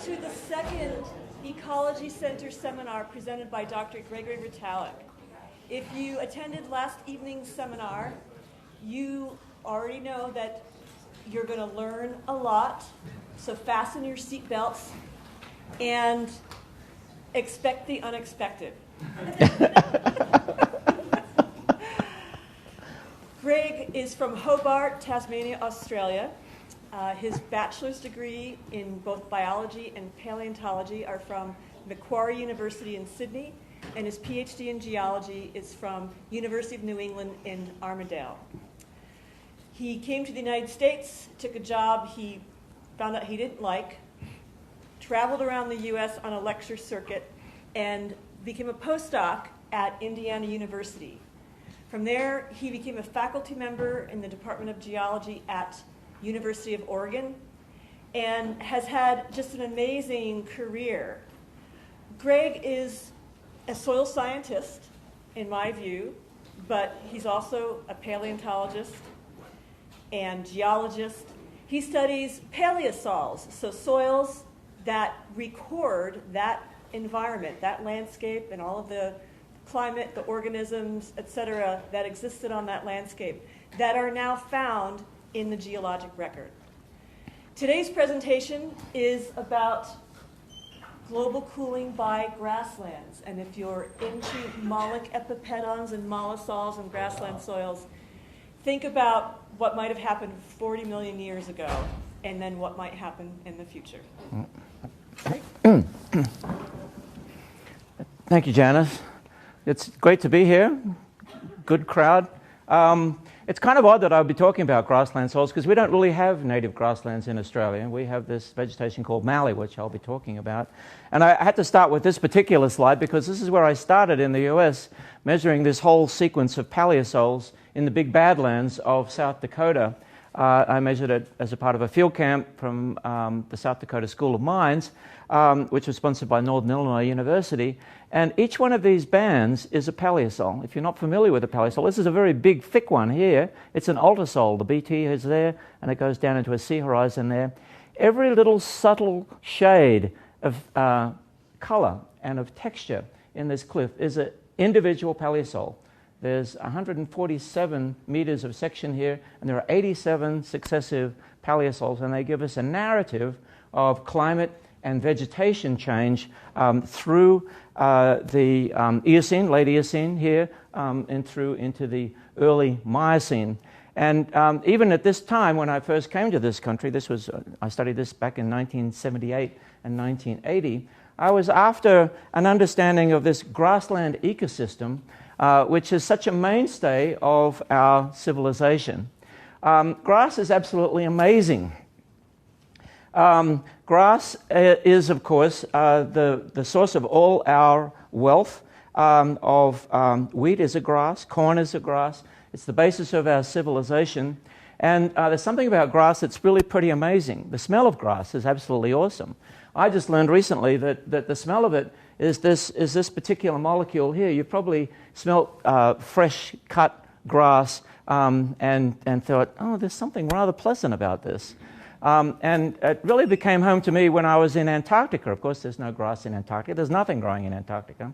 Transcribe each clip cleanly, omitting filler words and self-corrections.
to the second Ecology Center seminar presented by Dr. Gregory Retallack. If you attended last evening's seminar, you already know that you're going to learn a lot, so fasten your seatbelts and expect the unexpected. Greg is from Hobart, Tasmania, Australia. His bachelor's degree in both biology and paleontology are from Macquarie University in Sydney, and his PhD in geology is from University of New England in Armidale. He came to the United States, took a job he found out he didn't like, traveled around the US on a lecture circuit, and became a postdoc at Indiana University. From there, he became a faculty member in the Department of Geology at University of Oregon, and has had just an amazing career. Greg is a soil scientist, in my view, but he's also a paleontologist and geologist. He studies PALEOSOLS, so soils that record that environment, that landscape, and all of the climate, the organisms, etc., that existed on that landscape that are now found in the geologic record. Today's presentation is about global cooling by grasslands, and if you're into mollic epipedons and mollisols and grassland soils, think about what might have happened 40 million years ago and then what might happen in the future. Thank you, Janice. It's great to be here. Good crowd. It's kind of odd that I'll be talking about grassland soils because we don't really have native grasslands in Australia. We have this vegetation called MALLEE, which I'll be talking about. And I had to start with this particular slide because this is where I started in the US, measuring this whole sequence of paleosols in the big badlands of South Dakota. I measured it as a part of a field camp from the South Dakota School of Mines, which was sponsored by Northern Illinois University. And each one of these bands is a paleosol. If you're not familiar with a paleosol, this is a very big, thick one here. It's an ultrasol. The BT is there, and it goes down into a sea horizon there. Every little subtle shade of color and of texture in this cliff is an individual paleosol. There's 147 meters of section here, and there are 87 successive paleosols, and they give us a narrative of climate and vegetation change through the Eocene, late Eocene here, and through into the early Miocene. And even at this time, when I first came to this country, this was I studied this back in 1978 and 1980, I was after an understanding of this grassland ecosystem, which is such a mainstay of our civilization. Grass is absolutely amazing. Grass is, of course, the source of all our wealth. Wheat is a grass, corn is a grass. It's the basis of our civilization. And there's something about grass that's really pretty amazing. The smell of grass is absolutely awesome. I just learned recently that the smell of it is this particular molecule here. You probably smelt fresh cut grass and thought, oh, there's something rather pleasant about this. And it really became home to me when I was in Antarctica. Of course, there's no grass in Antarctica. There's nothing growing in Antarctica.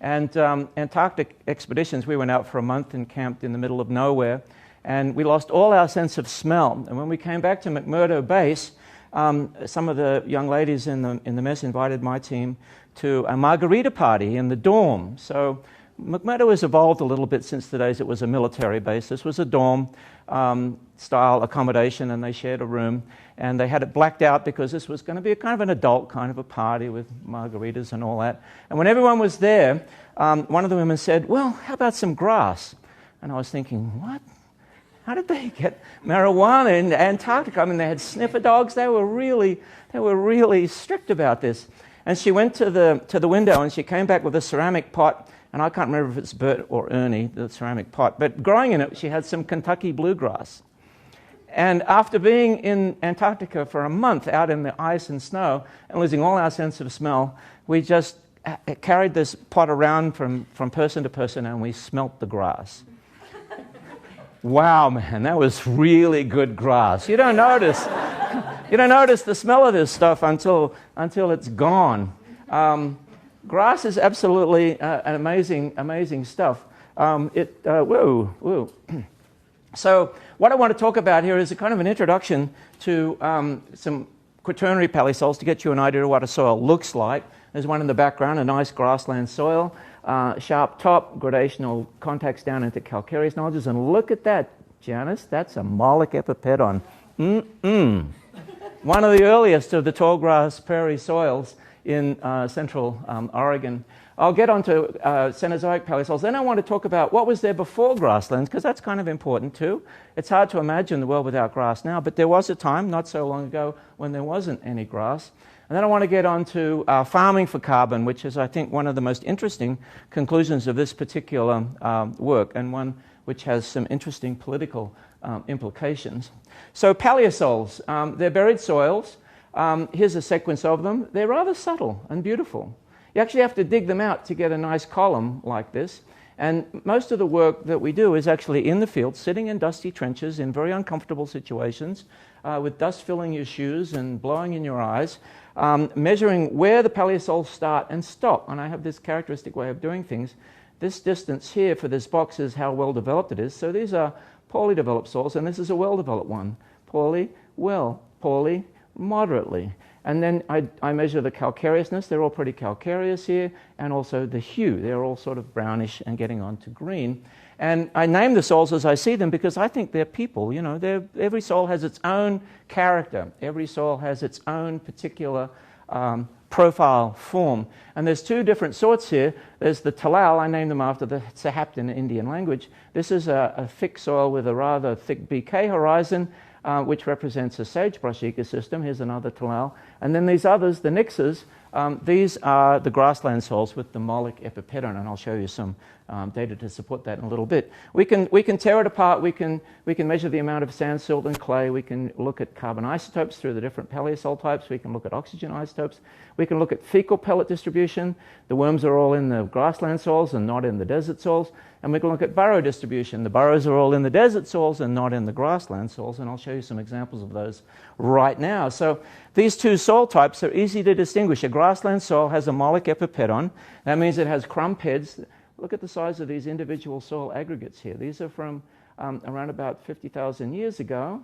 And Antarctic expeditions, we went out for a month and camped in the middle of nowhere, and we lost all our sense of smell. And when we came back to McMurdo Base, some of the young ladies in the mess invited my team to a margarita party in the dorm. So McMurdo has evolved a little bit since the days it was a military base. This was a dorm style accommodation, and they shared a room, and they had it blacked out because this was going to be a kind of an adult kind of a party with margaritas and all that. And when everyone was there, one of the women said, well, how about some grass? And I was thinking, what? How did they get marijuana in Antarctica? I mean, they had sniffer dogs. They were really strict about this. And she went to the window, and she came back with a ceramic pot. And I can't remember if it's Bert or Ernie, the ceramic pot. But growing in it, she had some Kentucky bluegrass. And after being in Antarctica for a month out in the ice and snow and losing all our sense of smell, we just carried this pot around from person to person, and we smelt the grass. Wow, man, that was really good grass. You don't notice. You don't notice the smell of this stuff until it's gone. Grass is absolutely an amazing stuff. Whoa. So what I want to talk about here is a kind of an introduction to some quaternary paleosols to get you an idea of what a soil looks like. There's one in the background, a nice grassland soil, sharp top, gradational contacts down into calcareous nodulates. And look at that, Janice, that's a mollic epipedon. One of the earliest of the tall grass prairie soils in central Oregon. I'll get on to Cenozoic paleosols. Then I want to talk about what was there before grasslands, because that's kind of important too. It's hard to imagine the world without grass now, but there was a time, not so long ago, when there wasn't any grass. And then I want to get on to farming for carbon, which is, I think, one of the most interesting conclusions of this particular work, and one which has some interesting political implications. So paleosols, they're buried soils. Here's a sequence of them. They're rather subtle and beautiful. You actually have to dig them out to get a nice column like this. And most of the work that we do is actually in the field, sitting in dusty trenches in very uncomfortable situations, with dust filling your shoes and blowing in your eyes, measuring where the paleosols start and stop. And I have this characteristic way of doing things. This distance here for this box is how well developed it is. So these are poorly developed soils, and this is a well-developed one. Poorly, well, poorly, moderately. And then I measure the calcareousness. They're all pretty calcareous here, and also the hue. They're all sort of brownish and getting on to green. And I name the soils as I see them because I think they're people. You know, every soil has its own character. Every soil has its own particular profile form. And there's two different sorts here. There's the talal. I named them after the Sahapt in the Indian language. This is a thick soil with a rather thick BK horizon, which represents a sagebrush ecosystem. Here's another talal. And then these others, the nixes, these are the grassland soils with the mollic epipedon, and I'll show you some data to support that in a little bit. We can tear it apart. We can measure the amount of sand, silt, and clay. We can look at carbon isotopes through the different paleosol types. We can look at oxygen isotopes. We can look at fecal pellet distribution. The worms are all in the grassland soils and not in the desert soils. And we can look at burrow distribution. The burrows are all in the desert soils and not in the grassland soils, and I'll show you some examples of those right now. So these two soil types are easy to distinguish. A grassland soil has a mollic epipedon. That means it has crumb heads. Look at the size of these individual soil aggregates here. These are from around about 50,000 years ago.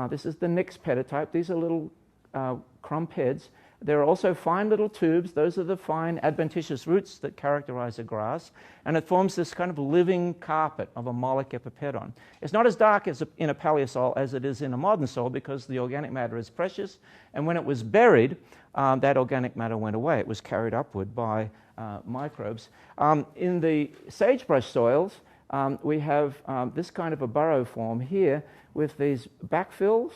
This is the Nix pedotype. These are little crumb heads. There are also fine little tubes. Those are the fine adventitious roots that characterize a grass. And it forms this kind of living carpet of a mollic epipedon. It's not as dark as in a paleosol as it is in a modern soil because the organic matter is precious. And when it was buried, that organic matter went away. It was carried upward by microbes. In the sagebrush soils, we have this kind of a burrow form here with these backfills.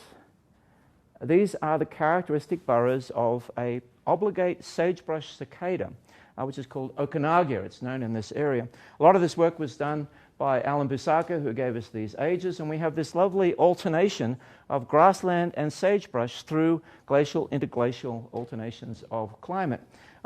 These are the characteristic burrows of a obligate sagebrush cicada, which is called Okanagan. It's known in this area. A lot of this work was done by Alan Busaka, who gave us these ages, and we have this lovely alternation of grassland and sagebrush through glacial interglacial alternations of climate.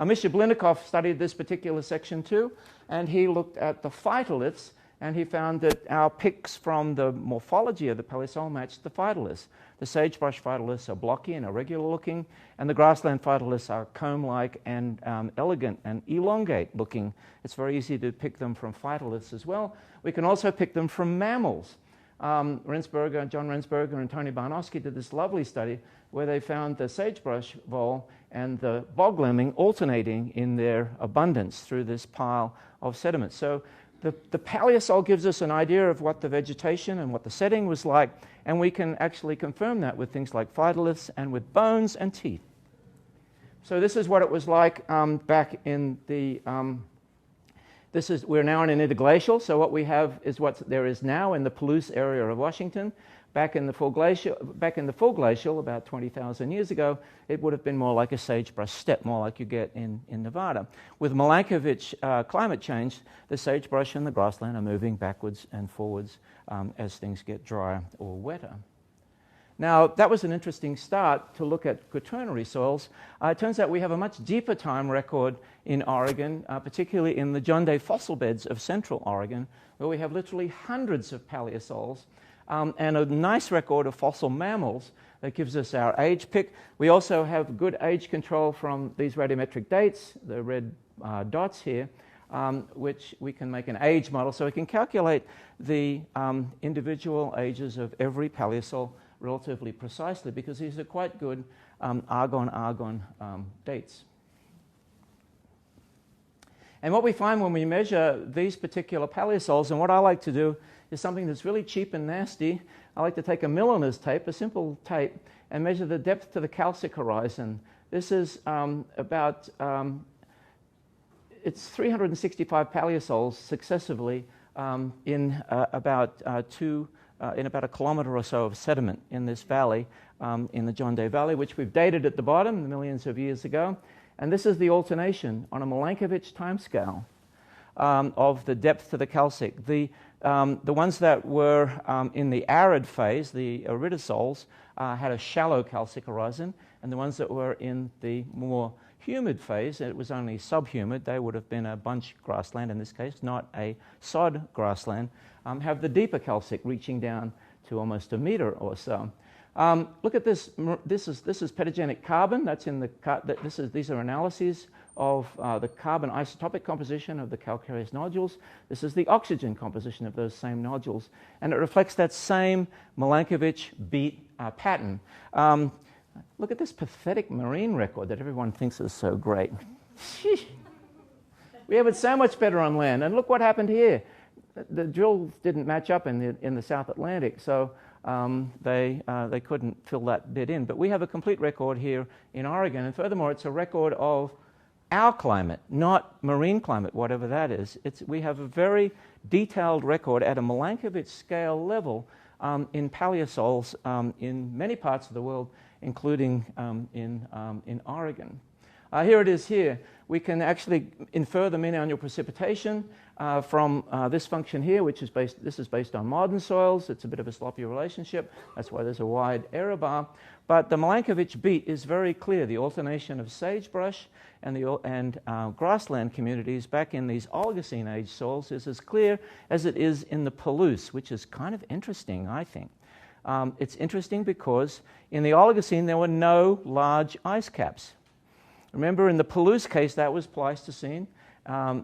Misha Blinnikov studied this particular section too, and he looked at the phytoliths, and he found that our picks from the morphology of the paleosol matched the phytoliths. The sagebrush phytoliths are blocky and irregular looking, and the grassland phytoliths are comb-like and elegant and elongate looking. It's very easy to pick them from phytoliths as well. We can also pick them from mammals. John Rensberger and Tony Barnowski did this lovely study where they found the sagebrush vole and the bog lemming alternating in their abundance through this pile of sediment. So the paleosol gives us an idea of what the vegetation and what the setting was like, and we can actually confirm that with things like phytoliths and with bones and teeth. So this is what it was like back in the... we're now in an interglacial, so what we have is what there is now in the Palouse area of Washington. Back in the full glacial, about 20,000 years ago, it would have been more like a sagebrush steppe, more like you get in Nevada. With Milankovitch climate change, the sagebrush and the grassland are moving backwards and forwards as things get drier or wetter. Now, that was an interesting start to look at quaternary soils. It turns out we have a much deeper time record in Oregon, particularly in the John Day fossil beds of central Oregon, where we have literally hundreds of paleosols and a nice record of fossil mammals That gives us our age pick. We also have good age control from these radiometric dates, the red dots here, which we can make an age model. So we can calculate the individual ages of every paleosol relatively precisely, because these are quite good argon-argon dates. And what we find when we measure these particular paleosols, and what I like to do is something that's really cheap and nasty. I like to take a milliner's tape, a simple tape, and measure the depth to the calcic horizon. This is it's 365 paleosols successively in about a kilometre or so of sediment in this valley, in the John Day Valley, which we've dated at the bottom millions of years ago. And this is the alternation on a Milankovitch timescale of the depth to the calcic. The ones that were in the arid phase, the iridosols, had a shallow calcic horizon, and the ones that were in the more humid phase, it was only subhumid, they would have been a bunch grassland in this case, not a sod grassland, have the deeper calcic reaching down to almost a metre or so. Look at this. This is petagenic carbon. That's in the. These are analyses of the carbon isotopic composition of the calcareous nodules. This is the oxygen composition of those same nodules, and it reflects that same Milankovitch beat pattern. Look at this pathetic marine record that everyone thinks is so great. We have it so much better on land, and look what happened here. The drills didn't match up in the South Atlantic, so they couldn't fill that bit in. But we have a complete record here in Oregon, and furthermore, it's a record of our climate, not marine climate, whatever that is. We have a very detailed record at a Milankovitch scale level in paleosols in many parts of the world, including in Oregon. Here it is here. We can actually infer the mean annual precipitation from this function here, which is based on modern soils. It's a bit of a sloppy relationship. That's why there's a wide error bar. But the Milankovitch beat is very clear. The alternation of sagebrush and grassland communities back in these Oligocene age soils is as clear as it is in the Palouse, which is kind of interesting, I think. It's interesting because in the Oligocene there were no large ice caps. Remember, in the Palouse case, that was Pleistocene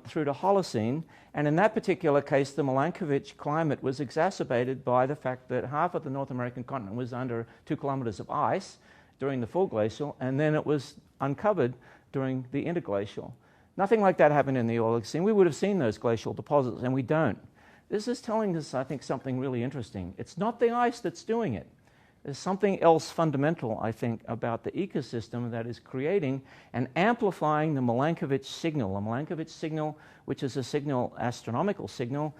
through to Holocene, and in that particular case, the Milankovitch climate was exacerbated by the fact that half of the North American continent was under 2 kilometers of ice during the full glacial, and then it was uncovered during the interglacial. Nothing like that happened in the Oligocene. We would have seen those glacial deposits, and we don't. This is telling us, I think, something really interesting. It's not the ice that's doing it. There's something else fundamental, I think, about the ecosystem that is creating and amplifying the Milankovitch signal. A Milankovitch signal, which is a signal, astronomical signal,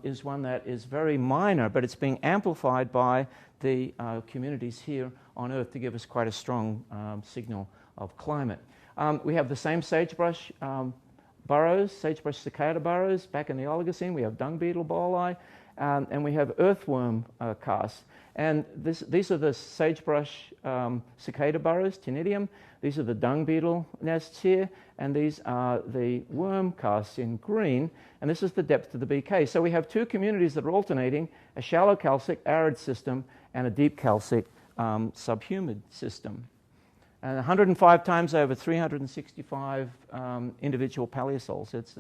is one that is very minor, but it's being amplified by the communities here on Earth to give us quite a strong signal of climate. We have the same sagebrush burrows, sagebrush cicada burrows back in the Oligocene. We have dung beetle bolli, and we have earthworm casts. And these are the sagebrush cicada burrows, Ctenidium. These are the dung beetle nests here, and these are the worm casts in green, and this is the depth of the BK. So we have two communities that are alternating, a shallow calcic arid system and a deep calcic subhumid system. And 105 times over 365 individual paleosols. It's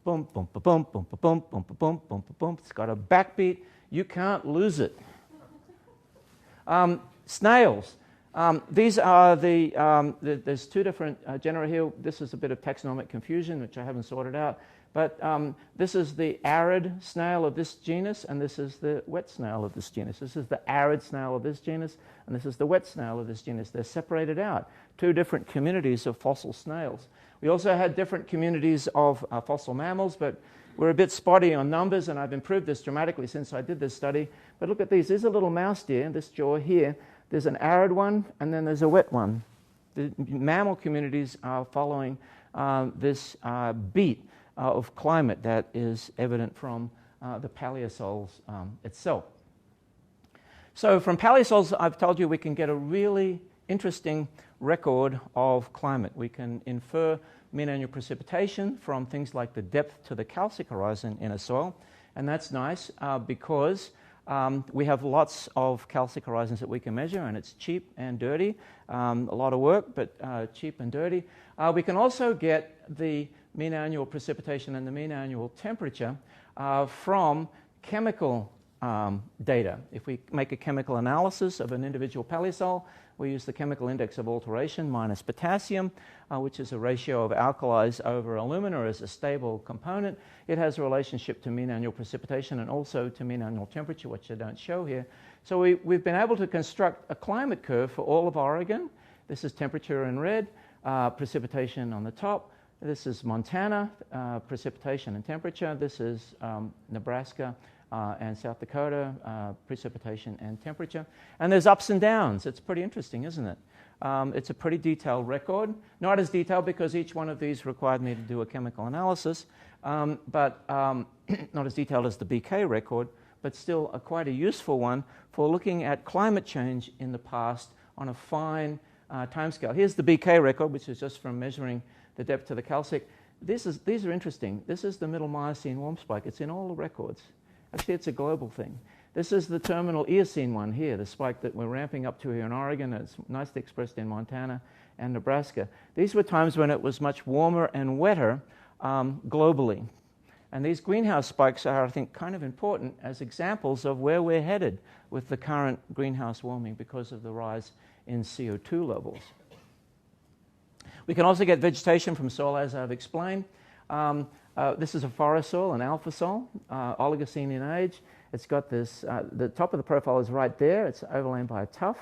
boom, boom, ba boom, boom, ba boom, boom, ba boom, boom, ba boom. It's got a backbeat. You can't lose it. Snails. These are there's two different genera here. This is a bit of taxonomic confusion, which I haven't sorted out. But this is the arid snail of this genus, and this is the wet snail of this genus. This is the arid snail of this genus, and this is the wet snail of this genus. They're separated out. Two different communities of fossil snails. We also had different communities of fossil mammals, but we're a bit spotty on numbers, and I've improved this dramatically since I did this study. But look at these. There's a little mouse deer, this jaw here. There's an arid one, and then there's a wet one. The mammal communities are following this beat of climate that is evident from the paleosols itself. So from paleosols, I've told you we can get a really interesting record of climate. We can infer mean annual precipitation from things like the depth to the calcic horizon in a soil, and that's nice because We have lots of calcic horizons that we can measure, and it's cheap and dirty. A lot of work, but cheap and dirty. We can also get the mean annual precipitation and the mean annual temperature from chemical data. If we make a chemical analysis of an individual paleosol, we use the chemical index of alteration minus potassium, which is a ratio of alkalis over alumina as a stable component. It has a relationship to mean annual precipitation and also to mean annual temperature, which I don't show here. So we've been able to construct a climate curve for all of Oregon. This is temperature in red, precipitation on the top. This is Montana, precipitation and temperature. This is Nebraska and South Dakota, precipitation and temperature. And there's ups and downs. It's pretty interesting, isn't it? It's a pretty detailed record. Not as detailed because each one of these required me to do a chemical analysis, but not as detailed as the BK record, but still quite a useful one for looking at climate change in the past on a fine timescale. Here's the BK record, which is just from measuring the depth to the calcic. These are interesting. This is the middle Miocene warm spike. It's in all the records. Actually, it's a global thing. This is the terminal Eocene one here, the spike that we're ramping up to here in Oregon. It's nicely expressed in Montana and Nebraska. These were times when it was much warmer and wetter globally. And these greenhouse spikes are, I think, kind of important as examples of where we're headed with the current greenhouse warming because of the rise in CO2 levels. We can also get vegetation from soil, as I've explained. This is a forest soil, an alpha soil, Oligocene in age. It's got this, the top of the profile is right there. It's overlain by a tuff.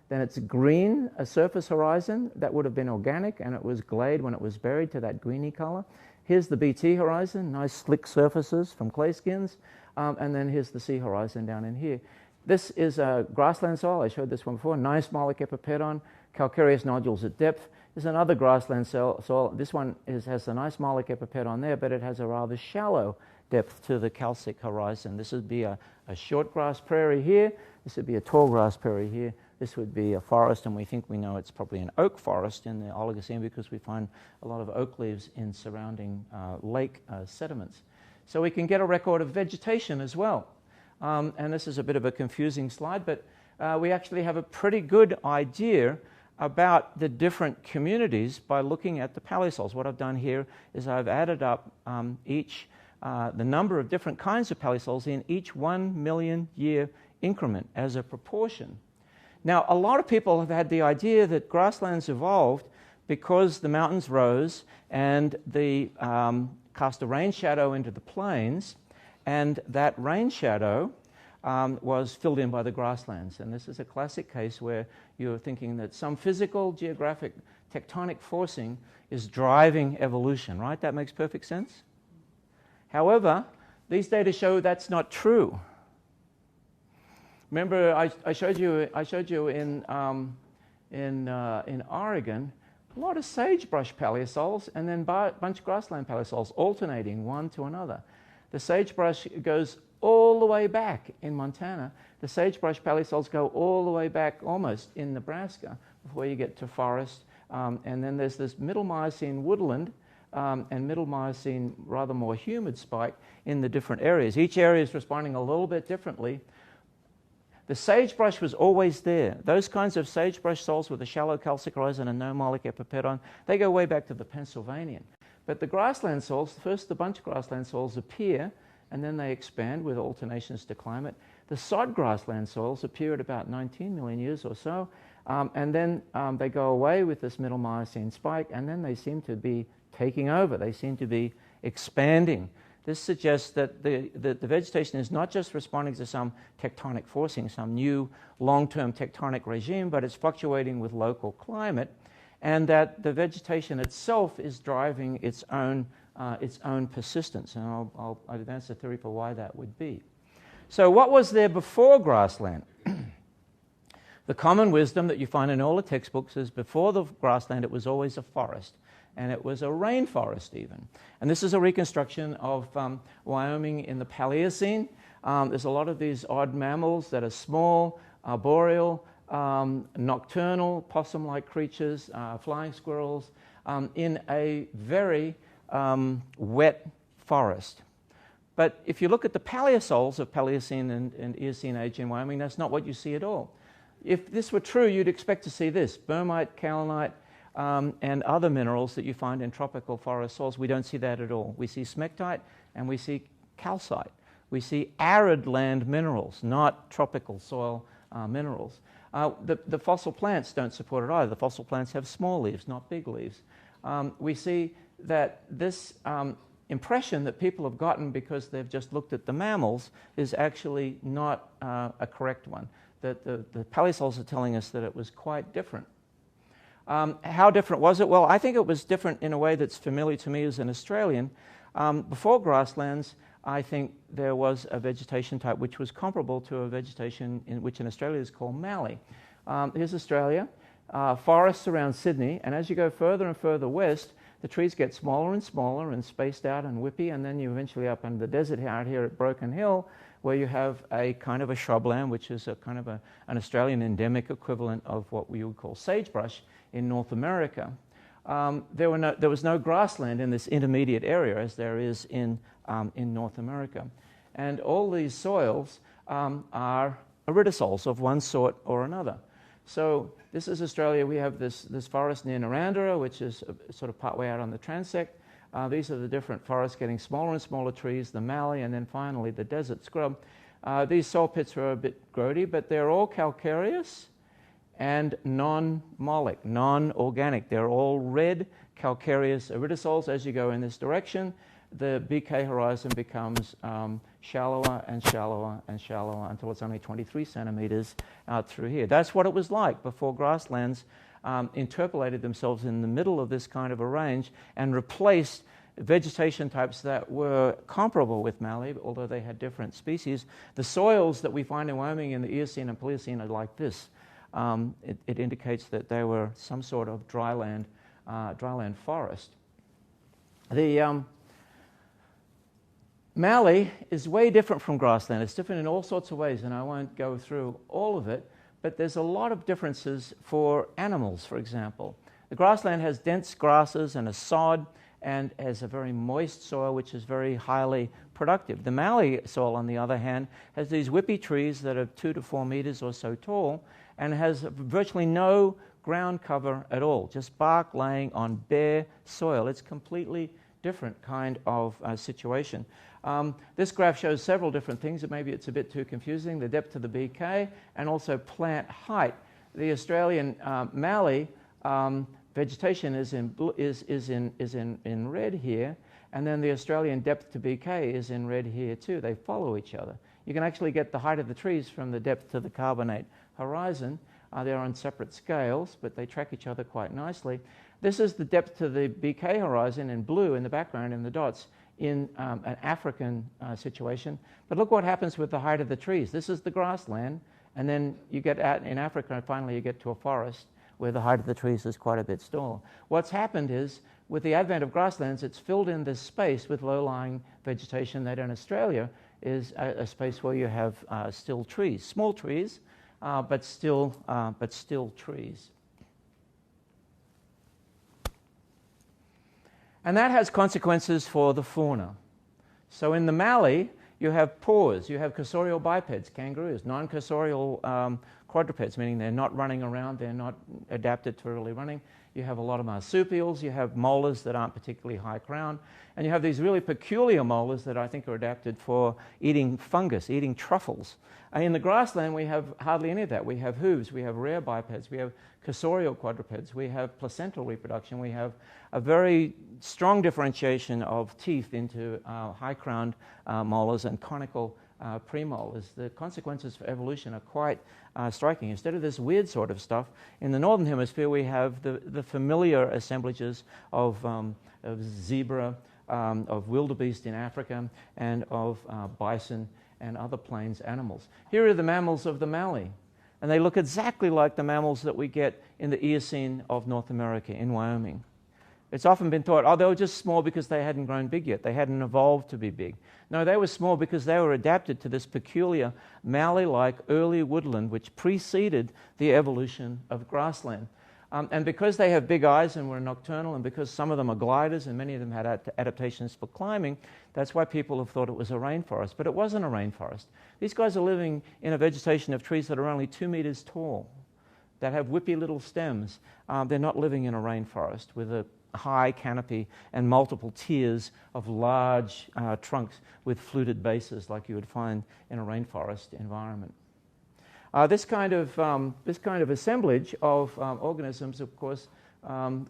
Then it's green, a surface horizon. That would have been organic, and it was gleyed when it was buried to that greeny color. Here's the BT horizon, nice slick surfaces from clay skins. And then here's the C horizon down in here. This is a grassland soil. I showed this one before. Nice Moloch epipedon, calcareous nodules at depth. There's another grassland soil. This one has a nice Moloch epipedon there, but it has a rather shallow depth to the calcic horizon. This would be a short grass prairie here. This would be a tall grass prairie here. This would be a forest, and we think we know it's probably an oak forest in the Oligocene because we find a lot of oak leaves in surrounding lake sediments. So we can get a record of vegetation as well. And this is a bit of a confusing slide, but we actually have a pretty good idea about the different communities by looking at the paleosols. What I've done here is I've added up the number of different kinds of paleosols in each 1 million year increment as a proportion. Now, a lot of people have had the idea that grasslands evolved because the mountains rose and they cast a rain shadow into the plains, and that rain shadow was filled in by the grasslands. And this is a classic case where you're thinking that some physical, geographic, tectonic forcing is driving evolution, right? That makes perfect sense. However, these data show that's not true. Remember, I showed you in Oregon a lot of sagebrush paleosols and then a bunch of grassland paleosols alternating one to another. The sagebrush goes all the way back in Montana. The sagebrush paleosols go all the way back almost in Nebraska before you get to forest. And then there's this middle Miocene woodland and middle Miocene rather more humid spike in the different areas. Each area is responding a little bit differently. The sagebrush was always there. Those kinds of sagebrush soils with a shallow calcic horizon and no Moloch epipedon, they go way back to the Pennsylvanian. But the grassland soils, first the bunch grassland soils appear, and then they expand with alternations to climate. The sod grassland soils appear at about 19 million years or so, and then they go away with this middle Miocene spike, and then they seem to be taking over. They seem to be expanding. This suggests that the vegetation is not just responding to some tectonic forcing, some new long-term tectonic regime, but it's fluctuating with local climate, and that the vegetation itself is driving its own persistence. And I'll advance the theory for why that would be. So what was there before grassland? The common wisdom that you find in all the textbooks is before the grassland it was always a forest. And it was a rainforest even. And this is a reconstruction of Wyoming in the Paleocene. There's a lot of these odd mammals that are small, arboreal, nocturnal, possum-like creatures, flying squirrels, in a very wet forest. But if you look at the paleosols of Paleocene and Eocene age in Wyoming, that's not what you see at all. If this were true, you'd expect to see this: bermite, kaolinite, and other minerals that you find in tropical forest soils. We don't see that at all. We see smectite and we see calcite. We see arid land minerals, not tropical soil minerals. The fossil plants don't support it either. The fossil plants have small leaves, not big leaves. We see that this impression that people have gotten because they've just looked at the mammals is actually not a correct one. That the paleosols are telling us that it was quite different. How different was it? Well, I think it was different in a way that's familiar to me as an Australian. Before grasslands, I think there was a vegetation type which was comparable to a vegetation which in Australia is called mallee. Here's Australia, forests around Sydney, and as you go further and further west, the trees get smaller and smaller and spaced out and whippy, and then you're eventually up in the desert out here at Broken Hill, where you have a kind of a shrubland, which is a kind of an Australian endemic equivalent of what we would call sagebrush in North America. There was no grassland in this intermediate area as there is in North America. And all these soils are iridosols of one sort or another. So this is Australia. We have this forest near Narrandera, which is sort of partway out on the transect. These are the different forests getting smaller and smaller trees, the mallee, and then finally the desert scrub. These soil pits are a bit grody, but they're all calcareous and non-mollic, non-organic. They're all red calcareous iridosols. As you go in this direction, the BK horizon becomes shallower and shallower and shallower until it's only 23 centimeters out through here. That's what it was like before grasslands interpolated themselves in the middle of this kind of a range and replaced vegetation types that were comparable with mallee, although they had different species. The soils that we find in Wyoming in the Eocene and Pliocene are like this. It indicates that they were some sort of dryland forest. The mallee is way different from grassland. It's different in all sorts of ways, and I won't go through all of it, but there's a lot of differences for animals, for example. The grassland has dense grasses and a sod and has a very moist soil, which is very highly productive. The mallee soil, on the other hand, has these whippy trees that are 2 to 4 meters or so tall and has virtually no ground cover at all, just bark laying on bare soil. It's completely different kind of situation. This graph shows several different things. Maybe it's a bit too confusing. The depth of the BK and also plant height. The Australian mallee vegetation is in red here, and then the Australian depth to BK is in red here too. They follow each other. You can actually get the height of the trees from the depth to the carbonate horizon. They're on separate scales, but they track each other quite nicely. This is the depth to the BK horizon in blue in the background in the dots in an African situation. But look what happens with the height of the trees. This is the grassland, and then you get out in Africa, and finally you get to a forest where the height of the trees is quite a bit taller. What's happened is, with the advent of grasslands, it's filled in this space with low-lying vegetation that in Australia is a space where you have still trees, small trees, but still trees. And that has consequences for the fauna. So in the mallee, you have paws, you have cursorial bipeds, kangaroos, non-cursorial quadrupeds, meaning they're not running around, they're not adapted to really running. You have a lot of marsupials, you have molars that aren't particularly high crowned, and you have these really peculiar molars that I think are adapted for eating fungus, eating truffles. And in the grassland, we have hardly any of that. We have hooves, we have rare bipeds, we have cursorial quadrupeds, we have placental reproduction, we have a very strong differentiation of teeth into high-crowned molars and conical premolars. The consequences for evolution are quite striking. Instead of this weird sort of stuff, in the northern hemisphere we have the familiar assemblages of zebra, of wildebeest in Africa, and of bison and other plains animals. Here are the mammals of the mallee, and they look exactly like the mammals that we get in the Eocene of North America, in Wyoming. It's often been thought, oh, they were just small because they hadn't grown big yet. They hadn't evolved to be big. No, they were small because they were adapted to this peculiar mallee-like early woodland which preceded the evolution of grassland. And because they have big eyes and were nocturnal, and because some of them are gliders and many of them had adaptations for climbing, that's why people have thought it was a rainforest. But it wasn't a rainforest. These guys are living in a vegetation of trees that are only 2 meters tall, that have whippy little stems. They're not living in a rainforest with a high canopy and multiple tiers of large trunks with fluted bases like you would find in a rainforest environment. This kind of assemblage of organisms, of course,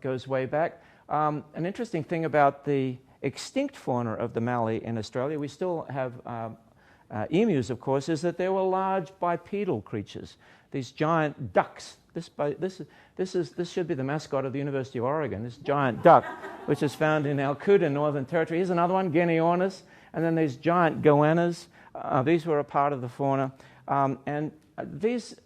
goes way back. An interesting thing about the extinct fauna of the Mallee in Australia, we still have emus, of course, is that there were large bipedal creatures, these giant ducks. This should be the mascot of the University of Oregon, this giant duck, which is found in Alcuda, Northern Territory. Here's another one, Guineaornis, and then these giant goannas. These were a part of the fauna. And these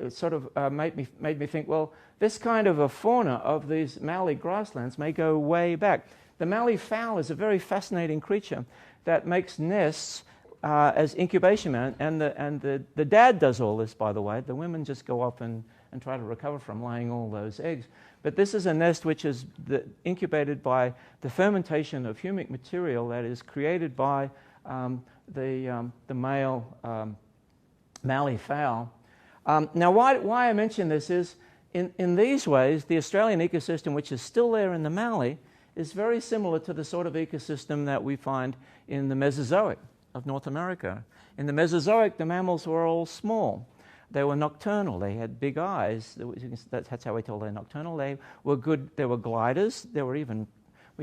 sort of made me think, well, this kind of a fauna of these Mallee grasslands may go way back. The Mallee fowl is a very fascinating creature that makes nests as incubation, and the dad does all this, by the way. The women just go off and try to recover from laying all those eggs. But this is a nest which is incubated by the fermentation of humic material that is created by the male Mallee fowl. Now, why I mention this is, in these ways, the Australian ecosystem, which is still there in the Mallee, is very similar to the sort of ecosystem that we find in the Mesozoic of North America. In the Mesozoic, the mammals were all small. They were nocturnal. They had big eyes. That's how we tell they're nocturnal. They were good. They were gliders. We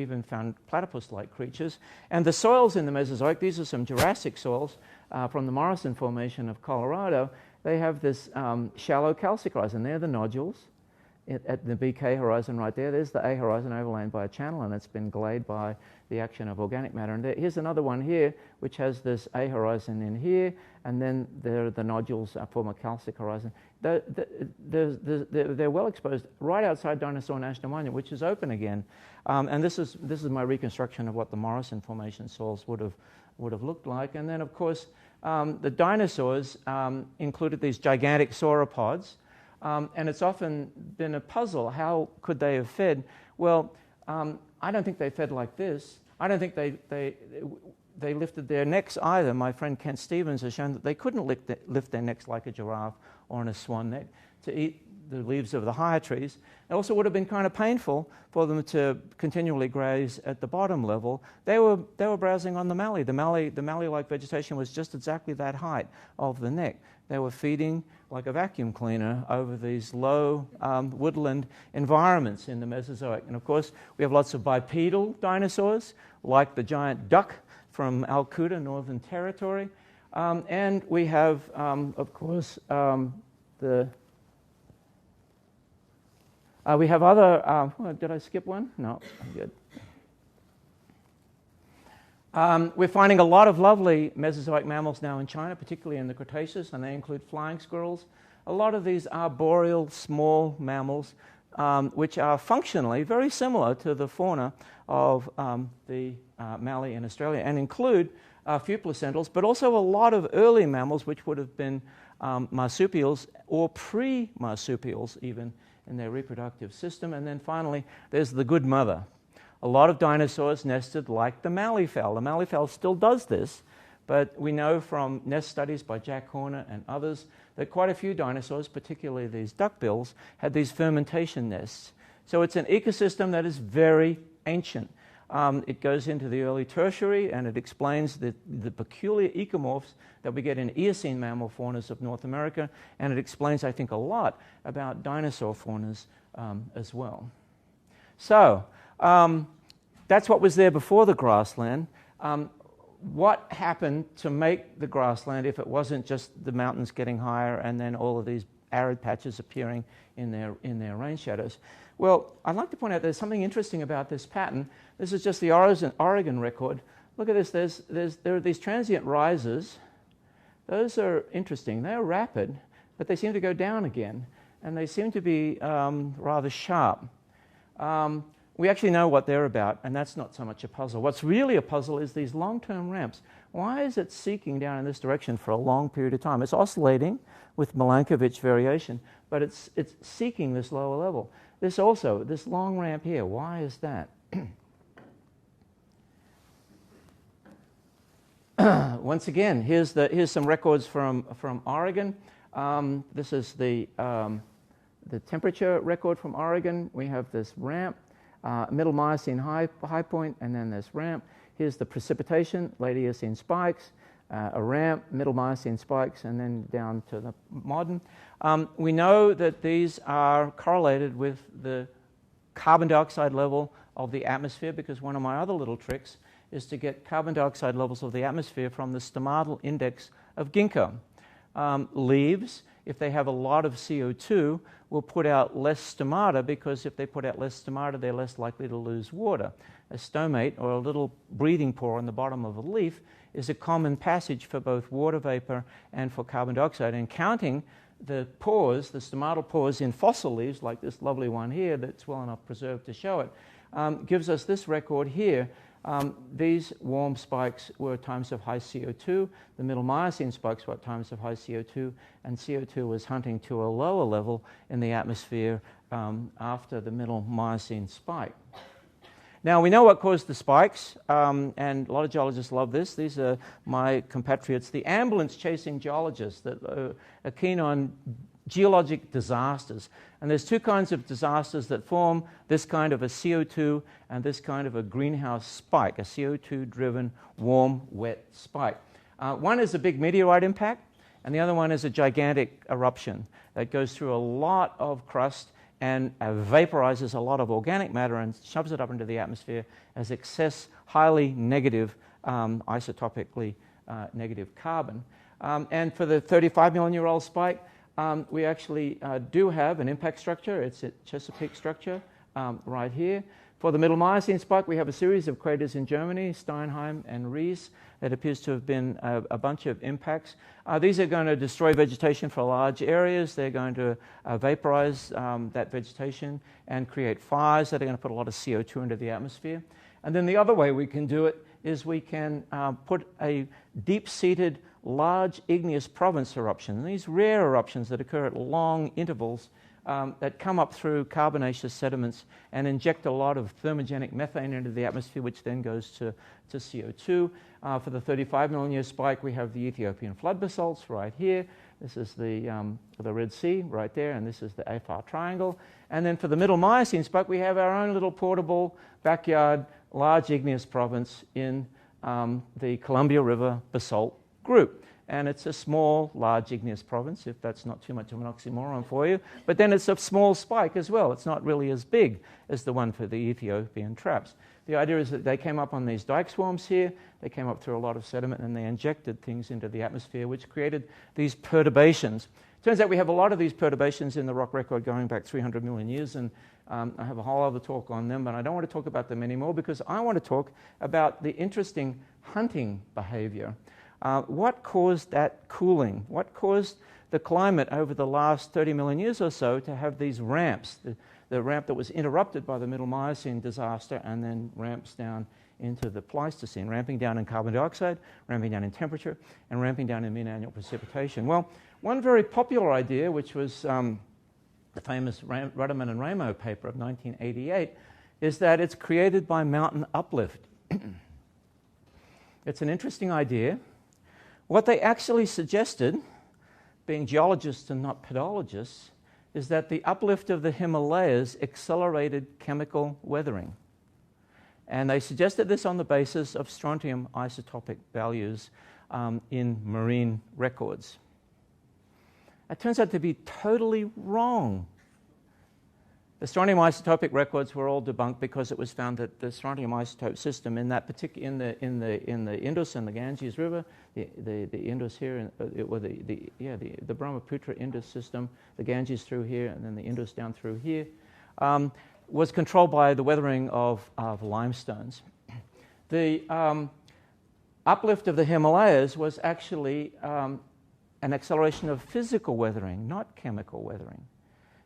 even found platypus-like creatures. And the soils in the Mesozoic, these are some Jurassic soils from the Morrison Formation of Colorado. They have this shallow calcic horizon. They're the nodules at the BK horizon right there. There's the A horizon overlain by a channel, and it's been glayed by the action of organic matter. And here's another one here, which has this A horizon in here, and then there are the nodules form a calcic horizon. They're well exposed right outside Dinosaur National Monument, which is open again. And this is my reconstruction of what the Morrison Formation soils would have looked like. And then, of course, the dinosaurs included these gigantic sauropods. And it's often been a puzzle. How could they have fed? Well, I don't think they fed like this. I don't think they lifted their necks either. My friend Kent Stevens has shown that they couldn't lift their necks like a giraffe or a swan neck to eat the leaves of the higher trees. It also would have been kind of painful for them to continually graze at the bottom level. They were browsing on the Mallee. The Mallee-like vegetation was just exactly that height of the neck. They were feeding like a vacuum cleaner over these low woodland environments in the Mesozoic. And of course, we have lots of bipedal dinosaurs, like the giant duck from Alcuda, Northern Territory. And we have, of course, we have other, did I skip one? No, I'm good. We're finding a lot of lovely Mesozoic mammals now in China, particularly in the Cretaceous, and they include flying squirrels. A lot of these arboreal small mammals, which are functionally very similar to the fauna of the Mallee in Australia, and include a few placentals, but also a lot of early mammals, which would have been marsupials or pre-marsupials even in their reproductive system. And then finally, there's the good mother. A lot of dinosaurs nested like the Mallee fowl. The Mallee fowl still does this, but we know from nest studies by Jack Horner and others that quite a few dinosaurs, particularly these duckbills, had these fermentation nests. So it's an ecosystem that is very ancient. It goes into the early tertiary, and it explains the peculiar ecomorphs that we get in Eocene mammal faunas of North America, and it explains, I think, a lot about dinosaur faunas as well. So that's what was there before the grassland. What happened to make the grassland if it wasn't just the mountains getting higher and then all of these arid patches appearing in their rain shadows? Well, I'd like to point out there's something interesting about this pattern. This is just the Oregon record. Look at this. There are these transient rises. Those are interesting. They're rapid, but they seem to go down again, and they seem to be rather sharp. We actually know what they're about, and that's not so much a puzzle. What's really a puzzle is these long-term ramps. Why is it seeking down in this direction for a long period of time? It's oscillating with Milankovitch variation, but it's seeking this lower level. this also, this long ramp here, why is that? Once again, here's some records from Oregon. This is the temperature record from Oregon. We have this ramp, middle Miocene high point, and then this ramp. Here's the precipitation, late Eocene spikes, a ramp, middle Miocene spikes, and then down to the modern. We know that these are correlated with the carbon dioxide level of the atmosphere, because one of my other little tricks is to get carbon dioxide levels of the atmosphere from the stomatal index of ginkgo. Leaves, if they have a lot of CO2, will put out less stomata, because if they put out less stomata, they're less likely to lose water. A stomate, or a little breathing pore on the bottom of a leaf, is a common passage for both water vapor and for carbon dioxide. And counting the pores, the stomatal pores in fossil leaves, like this lovely one here that's well enough preserved to show it, gives us this record here. These warm spikes were at times of high CO2. The middle Miocene spikes were at times of high CO2, and CO2 was hunting to a lower level in the atmosphere after the middle Miocene spike. Now, we know what caused the spikes, and a lot of geologists love this. These are my compatriots, the ambulance-chasing geologists that are keen on geologic disasters. And there's two kinds of disasters that form this kind of a CO2 and this kind of a greenhouse spike, a CO2-driven warm, wet spike. One is a big meteorite impact, and the other one is a gigantic eruption that goes through a lot of crust and vaporizes a lot of organic matter and shoves it up into the atmosphere as excess, highly negative, isotopically negative carbon. And for the 35-million-year-old spike, we actually do have an impact structure. It's a Chesapeake structure right here. For the middle Miocene spike, we have a series of craters in Germany, Steinheim and Ries. That appears to have been a bunch of impacts. These are going to destroy vegetation for large areas. They're going to vaporize that vegetation and create fires that are going to put a lot of CO2 into the atmosphere. And then the other way we can do it is we can put a deep-seated large igneous province eruption. And these rare eruptions that occur at long intervals that come up through carbonaceous sediments and inject a lot of thermogenic methane into the atmosphere, which then goes to CO2. For the 35-million-year spike, we have the Ethiopian flood basalts right here. This is the Red Sea right there, and this is the Afar Triangle. And then for the middle Miocene spike, we have our own little portable backyard large igneous province in the Columbia River basalt group. And it's a small, large igneous province, if that's not too much of an oxymoron for you. But then it's a small spike as well. It's not really as big as the one for the Ethiopian traps. The idea is that they came up on these dike swarms here. They came up through a lot of sediment, and they injected things into the atmosphere, which created these perturbations. Turns out we have a lot of these perturbations in the rock record going back 300 million years, and I have a whole other talk on them, but I don't want to talk about them anymore because I want to talk about the interesting hunting behavior. What caused that cooling? What caused the climate over the last 30 million years or so to have these ramps? The ramp that was interrupted by the Middle Miocene disaster and then ramps down into the Pleistocene, ramping down in carbon dioxide, ramping down in temperature, and ramping down in mean annual precipitation. Well, one very popular idea, which was the famous Rudderman and Ramo paper of 1988, is that it's created by mountain uplift. It's an interesting idea. What they actually suggested, being geologists and not pedologists, is that the uplift of the Himalayas accelerated chemical weathering. And they suggested this on the basis of strontium isotopic values in marine records. It turns out to be totally wrong. The strontium isotopic records were all debunked because it was found that the strontium isotope system in that particular in the Indus and the Ganges River, the Indus here, the Brahmaputra Indus system, the Ganges through here, and then the Indus down through here, was controlled by the weathering of limestones. The uplift of the Himalayas was actually an acceleration of physical weathering, not chemical weathering.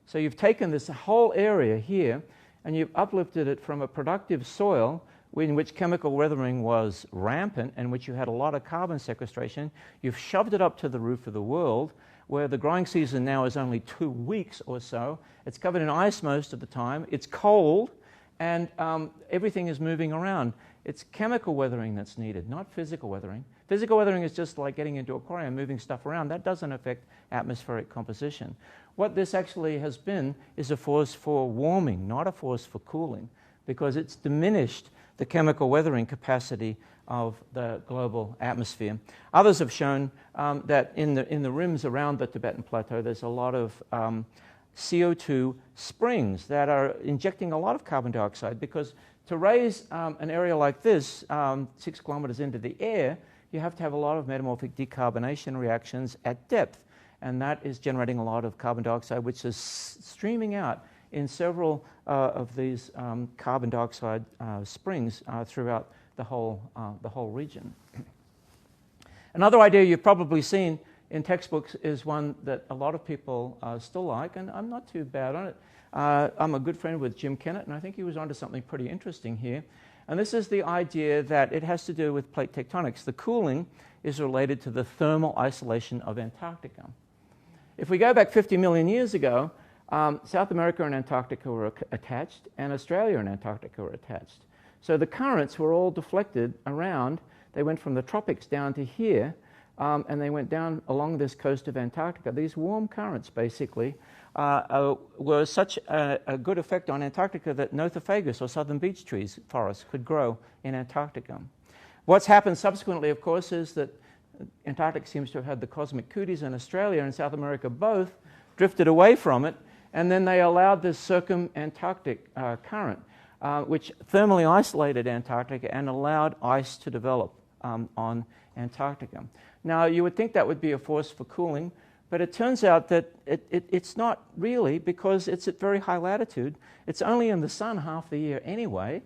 So you've taken this whole area here and you've uplifted it from a productive soil in which chemical weathering was rampant and which you had a lot of carbon sequestration. You've shoved it up to the roof of the world where the growing season now is only 2 weeks or so. It's covered in ice most of the time. It's cold, and everything is moving around. It's chemical weathering that's needed, not physical weathering. Physical weathering is just like getting into an aquarium, moving stuff around. That doesn't affect atmospheric composition. What this actually has been is a force for warming, not a force for cooling, because it's diminished the chemical weathering capacity of the global atmosphere. Others have shown that in the rims around the Tibetan Plateau, there's a lot of CO2 springs that are injecting a lot of carbon dioxide, because to raise an area like this 6 kilometers into the air, you have to have a lot of metamorphic decarbonation reactions at depth, and that is generating a lot of carbon dioxide, which is streaming out in several of these carbon dioxide springs throughout the whole region. Another idea you've probably seen in textbooks is one that a lot of people still like, and I'm not too bad on it. I'm a good friend with Jim Kennett, and I think he was onto something pretty interesting here. And this is the idea that it has to do with plate tectonics. The cooling is related to the thermal isolation of Antarctica. If we go back 50 million years ago, South America and Antarctica were attached, and Australia and Antarctica were attached. So the currents were all deflected around. They went from the tropics down to here, and they went down along this coast of Antarctica. These warm currents, basically, were such a good effect on Antarctica that Nothofagus, or southern beech trees forests, could grow in Antarctica. What's happened subsequently, of course, is that Antarctica seems to have had the cosmic cooties, and Australia and South America both drifted away from it, and then they allowed this circum-Antarctic current, which thermally isolated Antarctica and allowed ice to develop on Antarctica. Now, you would think that would be a force for cooling, but it turns out that it's not really, because it's at very high latitude. It's only in the sun half the year anyway.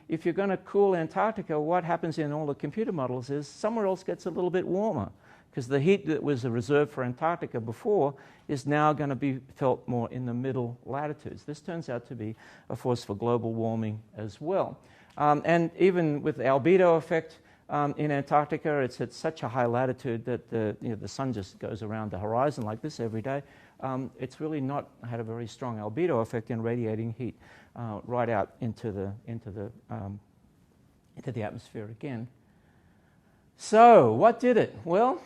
If you're going to cool Antarctica, what happens in all the computer models is somewhere else gets a little bit warmer, because the heat that was reserved for Antarctica before is now going to be felt more in the middle latitudes. This turns out to be a force for global warming as well. And even with the albedo effect in Antarctica, it's at such a high latitude that the sun just goes around the horizon like this every day. It's really not had a very strong albedo effect in radiating heat right out into the atmosphere again. So, what did it? Well,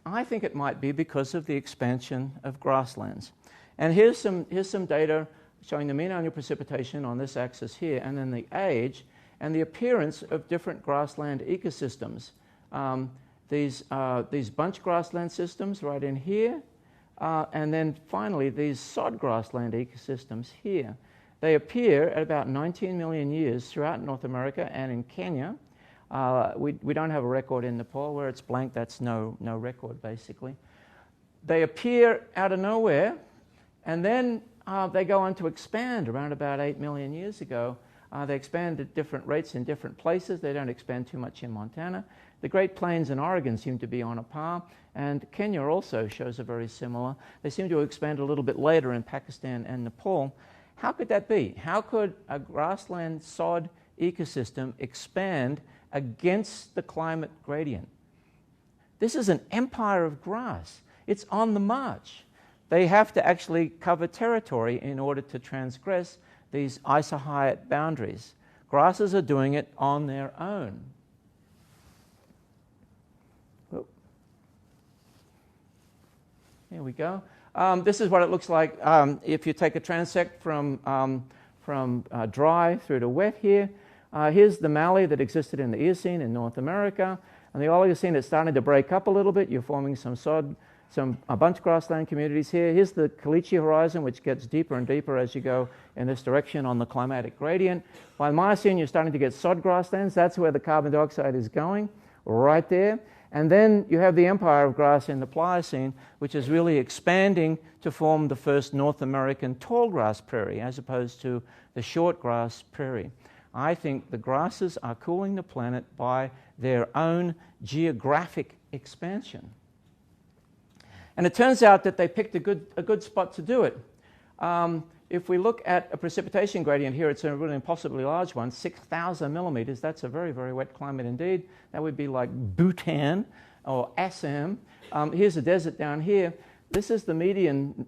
I think it might be because of the expansion of grasslands. And here's some data showing the mean annual precipitation on this axis here, and then the age and the appearance of different grassland ecosystems. These bunch grassland systems right in here, and then finally these sod grassland ecosystems here. They appear at about 19 million years throughout North America and in Kenya. We don't have a record in Nepal. Where it's blank, that's no record, basically. They appear out of nowhere, and then they go on to expand around about 8 million years ago. They expand at different rates in different places. They don't expand too much in Montana. The Great Plains in Oregon seem to be on a par, and Kenya also shows a very similar. They seem to expand a little bit later in Pakistan and Nepal. How could that be? How could a grassland sod ecosystem expand against the climate gradient? This is an empire of grass. It's on the march. They have to actually cover territory in order to transgress these isohyet boundaries. Grasses are doing it on their own. Oh. Here we go. This is what it looks like if you take a transect from dry through to wet here. Here's the MALLEE that existed in the Eocene in North America, and the Oligocene is starting to break up a little bit. You're forming some bunch grassland communities here. Here's the caliche horizon, which gets deeper and deeper as you go in this direction on the climatic gradient. By the Miocene, you're starting to get sod grasslands. That's where the carbon dioxide is going, right there. And then you have the empire of grass in the Pliocene, which is really expanding to form the first North American tall grass prairie, as opposed to the short grass prairie. I think the grasses are cooling the planet by their own geographic expansion. And it turns out that they picked a good spot to do it. If we look at a precipitation gradient here, it's a really impossibly large one, 6,000 millimeters. That's a very, very wet climate indeed. That would be like Bhutan or Assam. Here's a desert down here. This is the median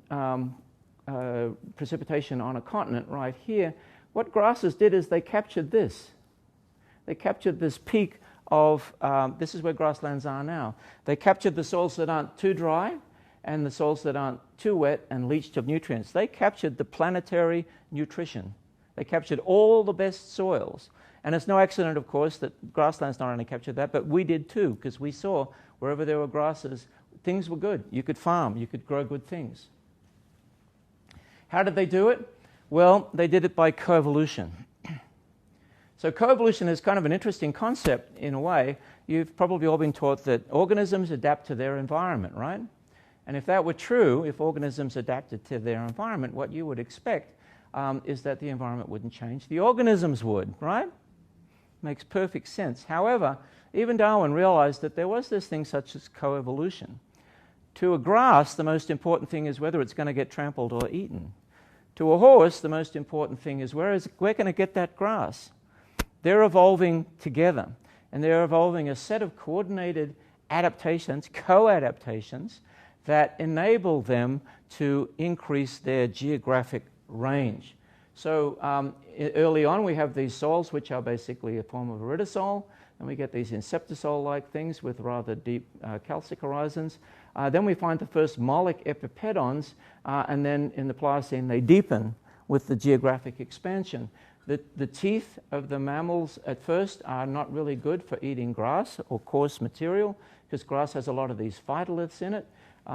precipitation on a continent right here. What grasses did is they captured this. They captured this peak of, this is where grasslands are now. They captured the soils that aren't too dry and the soils that aren't too wet and leached of nutrients. They captured the planetary nutrition. They captured all the best soils. And it's no accident, of course, that grasslands not only captured that, but we did too, because we saw wherever there were grasses, things were good. You could farm, you could grow good things. How did they do it? Well, they did it by coevolution. So coevolution is kind of an interesting concept in a way. You've probably all been taught that organisms adapt to their environment, right? And if that were true, if organisms adapted to their environment, what you would expect is that the environment wouldn't change. The organisms would, right? Makes perfect sense. However, even Darwin realized that there was this thing such as coevolution. To a grass, the most important thing is whether it's going to get trampled or eaten. To a horse, the most important thing is where can I get that grass? They're evolving together, and they're evolving a set of coordinated adaptations, co-adaptations, that enable them to increase their geographic range. So early on, we have these soils, which are basically a form of iridosol, and we get these inceptisol-like things with rather deep calcic horizons. Then we find the first mollic epipedons, and then in the Pliocene, they deepen with the geographic expansion. The teeth of the mammals at first are not really good for eating grass or coarse material, because grass has a lot of these phytoliths in it.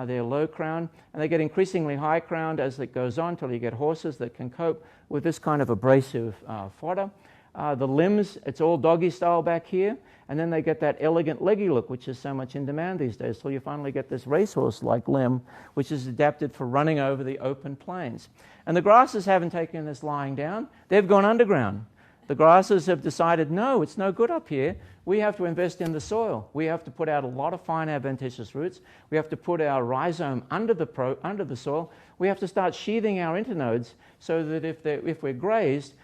They're low crown, and they get increasingly high crowned as it goes on until you get horses that can cope with this kind of abrasive fodder. The limbs, it's all doggy style back here, and then they get that elegant leggy look, which is so much in demand these days, till you finally get this racehorse-like limb, which is adapted for running over the open plains. And the grasses haven't taken this lying down, they've gone underground. The grasses have decided, no, it's no good up here. We have to invest in the soil. We have to put out a lot of fine adventitious roots. We have to put our rhizome under the soil. We have to start sheathing our internodes so that if we're grazed,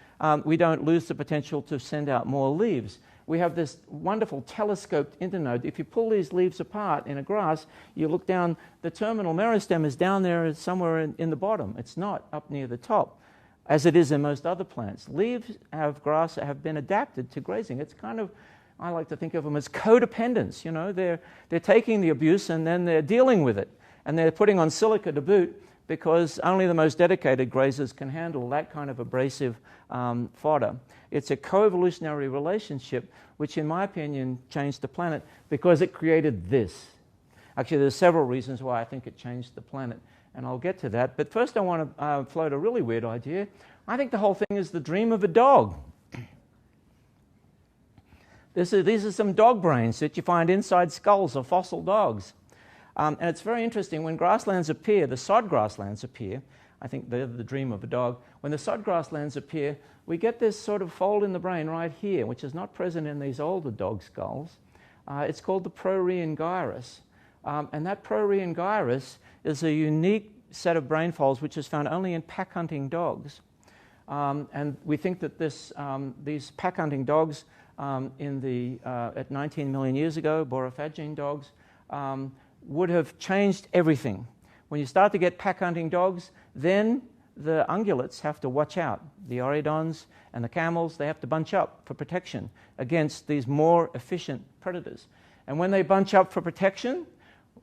we don't lose the potential to send out more leaves. We have this wonderful telescoped internode. If you pull these leaves apart in a grass, you look down, the terminal meristem is down there somewhere in the bottom. It's not up near the top, as it is in most other plants. Leaves of grass have been adapted to grazing. It's kind of, I like to think of them as codependents. You know, they're taking the abuse and then they're dealing with it. And they're putting on silica to boot, because only the most dedicated grazers can handle that kind of abrasive fodder. It's a coevolutionary relationship, which in my opinion changed the planet because it created this. Actually, there's several reasons why I think it changed the planet, and I'll get to that. But first I want to float a really weird idea. I think the whole thing is the dream of a dog. These are some dog brains that you find inside skulls of fossil dogs. And it's very interesting, when grasslands appear, the sod grasslands appear, I think they're the dream of a dog. When the sod grasslands appear, we get this sort of fold in the brain right here, which is not present in these older dog skulls. It's called the PRE gyrus. And that PRE gyrus is a unique set of brain folds which is found only in pack hunting dogs. And we think that these pack hunting dogs at 19 million years ago, Borophagine dogs, would have changed everything. When you start to get pack hunting dogs, then the ungulates have to watch out. The oreodons and the camels, they have to bunch up for protection against these more efficient predators. And when they bunch up for protection,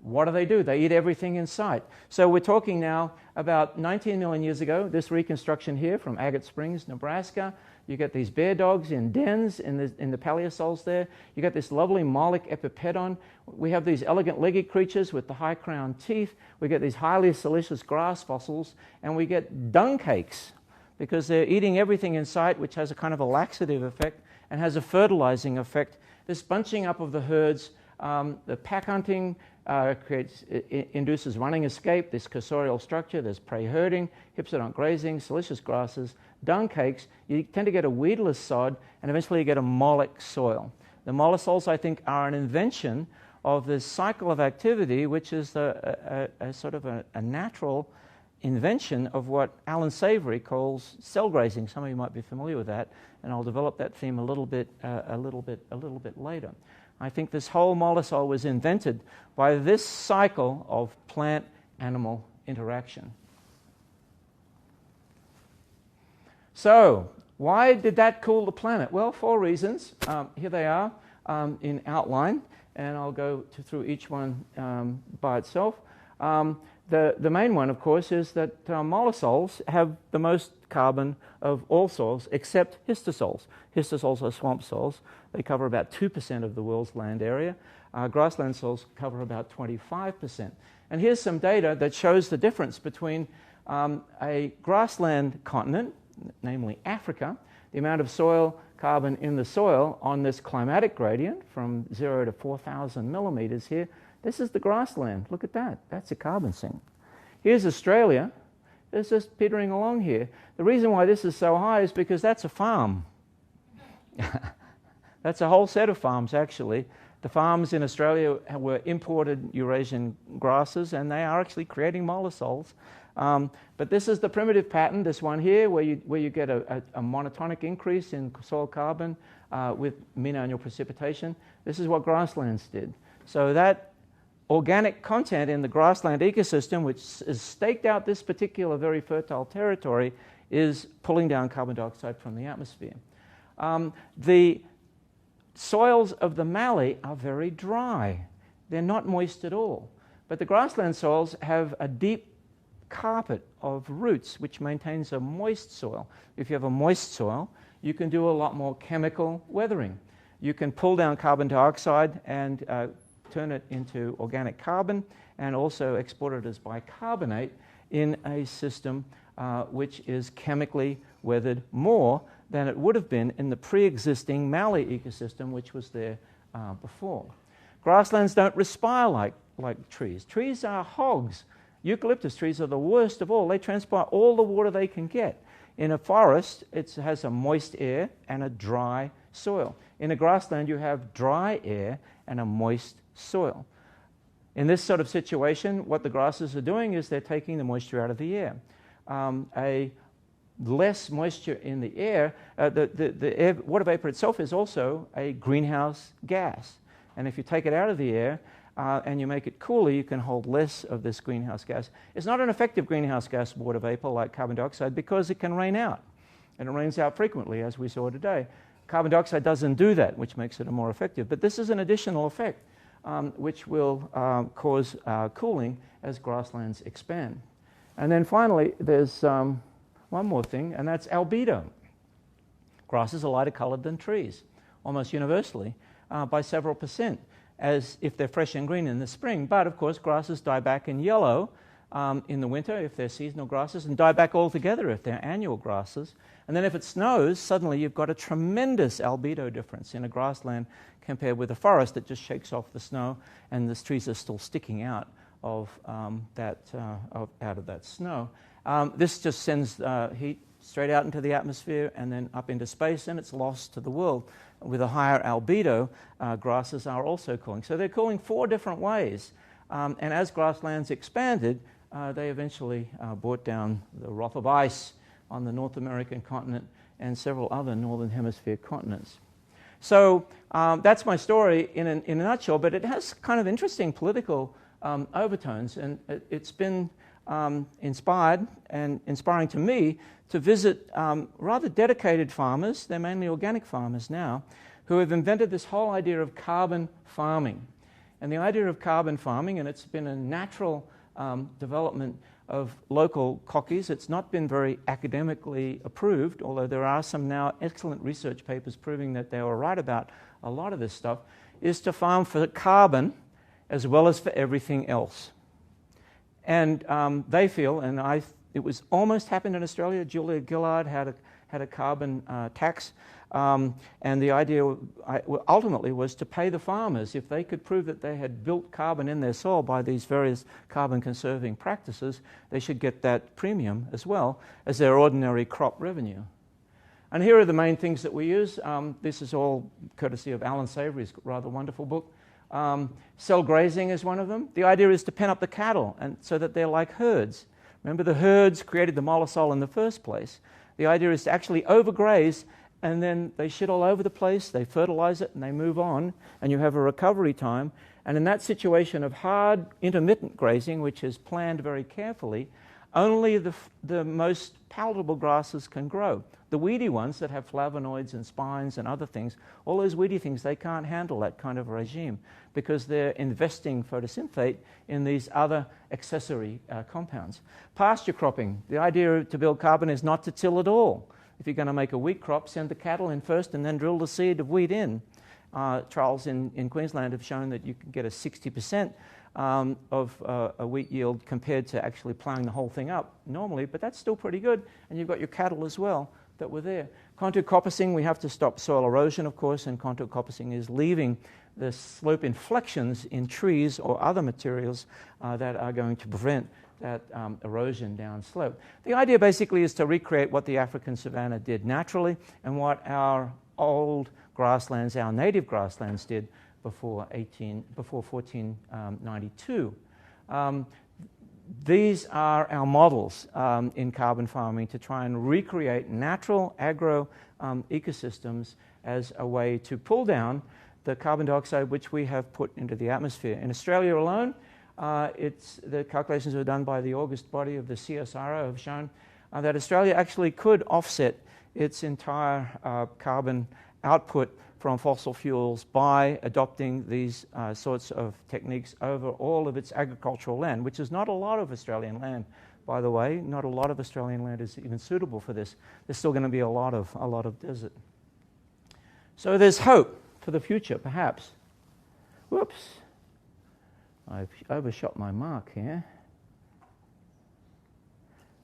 what do? They eat everything in sight. So we're talking now about 19 million years ago, this reconstruction here from Agate Springs, Nebraska. You get these bear dogs in dens in the Paleosols there. You get this lovely mollic epipedon. We have these elegant legged creatures with the high crowned teeth. We get these highly silicious grass fossils, and we get dung cakes because they're eating everything in sight, which has a kind of a laxative effect and has a fertilizing effect. This bunching up of the herds, the pack hunting induces running escape, this cursorial structure, there's prey herding, hypsodont grazing, silicious grasses, dung cakes. You tend to get a weedless sod, and eventually you get a mollic soil. The mollisols, I think, are an invention of this cycle of activity, which is a sort of a natural invention of what Alan Savory calls cell grazing. Some of you might be familiar with that, and I'll develop that theme a little bit later. I think this whole mollusol was invented by this cycle of plant-animal interaction. So, why did that cool the planet? Well, 4 reasons. Here they are in outline, and I'll go through each one by itself. The main one, of course, is that mollusols have the most carbon of all soils except histosols. Histosols are swamp soils. They cover about 2% of the world's land area. Grassland soils cover about 25%. And here's some data that shows the difference between a grassland continent, namely Africa, the amount of soil carbon in the soil on this climatic gradient from 0 to 4,000 millimeters here. This is the grassland. Look at that. That's a carbon sink. Here's Australia. It's just petering along here. The reason why this is so high is because that's a farm. That's a whole set of farms, actually. The farms in Australia were imported Eurasian grasses, and they are actually creating mollusols. But this is the primitive pattern, this one here, where you get a monotonic increase in soil carbon with mean annual precipitation. This is what grasslands did. So that organic content in the grassland ecosystem, which has staked out this particular very fertile territory, is pulling down carbon dioxide from the atmosphere. The soils of the mallee are very dry. They're not moist at all. But the grassland soils have a deep carpet of roots which maintains a moist soil. If you have a moist soil, you can do a lot more chemical weathering. You can pull down carbon dioxide and turn it into organic carbon and also export it as bicarbonate in a system which is chemically weathered more than it would have been in the pre-existing mallee ecosystem which was there before. Grasslands don't respire like trees. Trees are hogs. Eucalyptus trees are the worst of all. They transpire all the water they can get. In a forest, it has a moist air and a dry soil. In a grassland, you have dry air and a moist soil. In this sort of situation, what the grasses are doing is they're taking the moisture out of the air. A less moisture in the air, the water vapor itself is also a greenhouse gas. And if you take it out of the air, and you make it cooler, you can hold less of this greenhouse gas. It's not an effective greenhouse gas water vapor like carbon dioxide because it can rain out. And it rains out frequently, as we saw today. Carbon dioxide doesn't do that, which makes it more effective. But this is an additional effect which will cause cooling as grasslands expand. And then finally, there's one more thing, and that's albedo. Grasses are lighter colored than trees, almost universally, by several percent, as if they're fresh and green in the spring. But of course, grasses die back in yellow in the winter if they're seasonal grasses, and die back altogether if they're annual grasses. And then if it snows, suddenly you've got a tremendous albedo difference in a grassland compared with a forest that just shakes off the snow, and the trees are still sticking out of that snow. This just sends heat straight out into the atmosphere and then up into space, and it's lost to the world. With a higher albedo, grasses are also cooling. So they're cooling 4 different ways. And as grasslands expanded, they eventually brought down the Roth of ice on the North American continent and several other Northern Hemisphere continents. So that's my story in a nutshell, but it has kind of interesting political overtones, and it's been inspiring to me to visit rather dedicated farmers, they're mainly organic farmers now, who have invented this whole idea of carbon farming. And the idea of carbon farming, and it's been a natural development of local cockies. It's not been very academically approved, although there are some now excellent research papers proving that they were right about a lot of this stuff, is to farm for carbon as well as for everything else. And they feel, and it was almost happened in Australia. Julia Gillard had a carbon tax, and the idea ultimately was to pay the farmers. If they could prove that they had built carbon in their soil by these various carbon conserving practices, they should get that premium as well as their ordinary crop revenue. And here are the main things that we use. This is all courtesy of Alan Savory's rather wonderful book. Cell grazing is one of them. The idea is to pen up the cattle and so that they're like herds. Remember, the herds created the mollusol in the first place. The idea is to actually overgraze and then they shit all over the place, they fertilize it, and they move on, and you have a recovery time. And in that situation of hard, intermittent grazing, which is planned very carefully, only the most palatable grasses can grow. The weedy ones that have flavonoids and spines and other things, all those weedy things, they can't handle that kind of regime because they're investing photosynthate in these other accessory compounds. Pasture cropping, the idea to build carbon is not to till at all. If you're going to make a wheat crop, send the cattle in first and then drill the seed of wheat in. Trials in Queensland have shown that you can get a 60% of a wheat yield compared to actually ploughing the whole thing up normally, but that's still pretty good, and you've got your cattle as well that were there. Contour coppicing, we have to stop soil erosion, of course, and contour coppicing is leaving the slope inflections in trees or other materials that are going to prevent that erosion down slope. The idea basically is to recreate what the African savanna did naturally and what our old grasslands, our native grasslands did before 1492. These are our models in carbon farming to try and recreate natural agro ecosystems as a way to pull down the carbon dioxide which we have put into the atmosphere. In Australia alone, the calculations were done by the August body of the CSIRO have shown that Australia actually could offset its entire carbon output from fossil fuels by adopting these sorts of techniques over all of its agricultural land, which is not a lot of Australian land, by the way. Not a lot of Australian land is even suitable for this. There's still going to be a lot of desert. So there's hope for the future, perhaps. Whoops. I've overshot my mark here.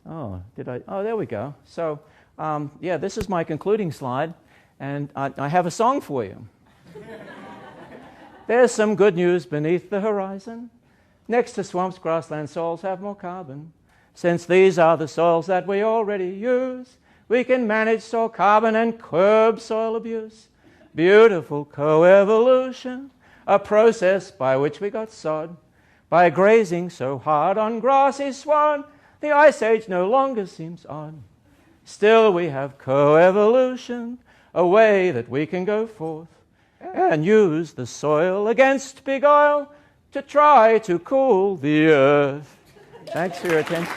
Oh, did I? Oh, there we go. So, yeah, this is my concluding slide. And I have a song for you. There's some good news beneath the horizon. Next to swamps, grassland soils have more carbon. Since these are the soils that we already use, we can manage soil carbon and curb soil abuse. Beautiful coevolution, a process by which we got sod. By grazing so hard on grassy sward, the ice age no longer seems odd. Still we have coevolution, a way that we can go forth and use the soil against big oil to try to cool the earth. Thanks for your attention.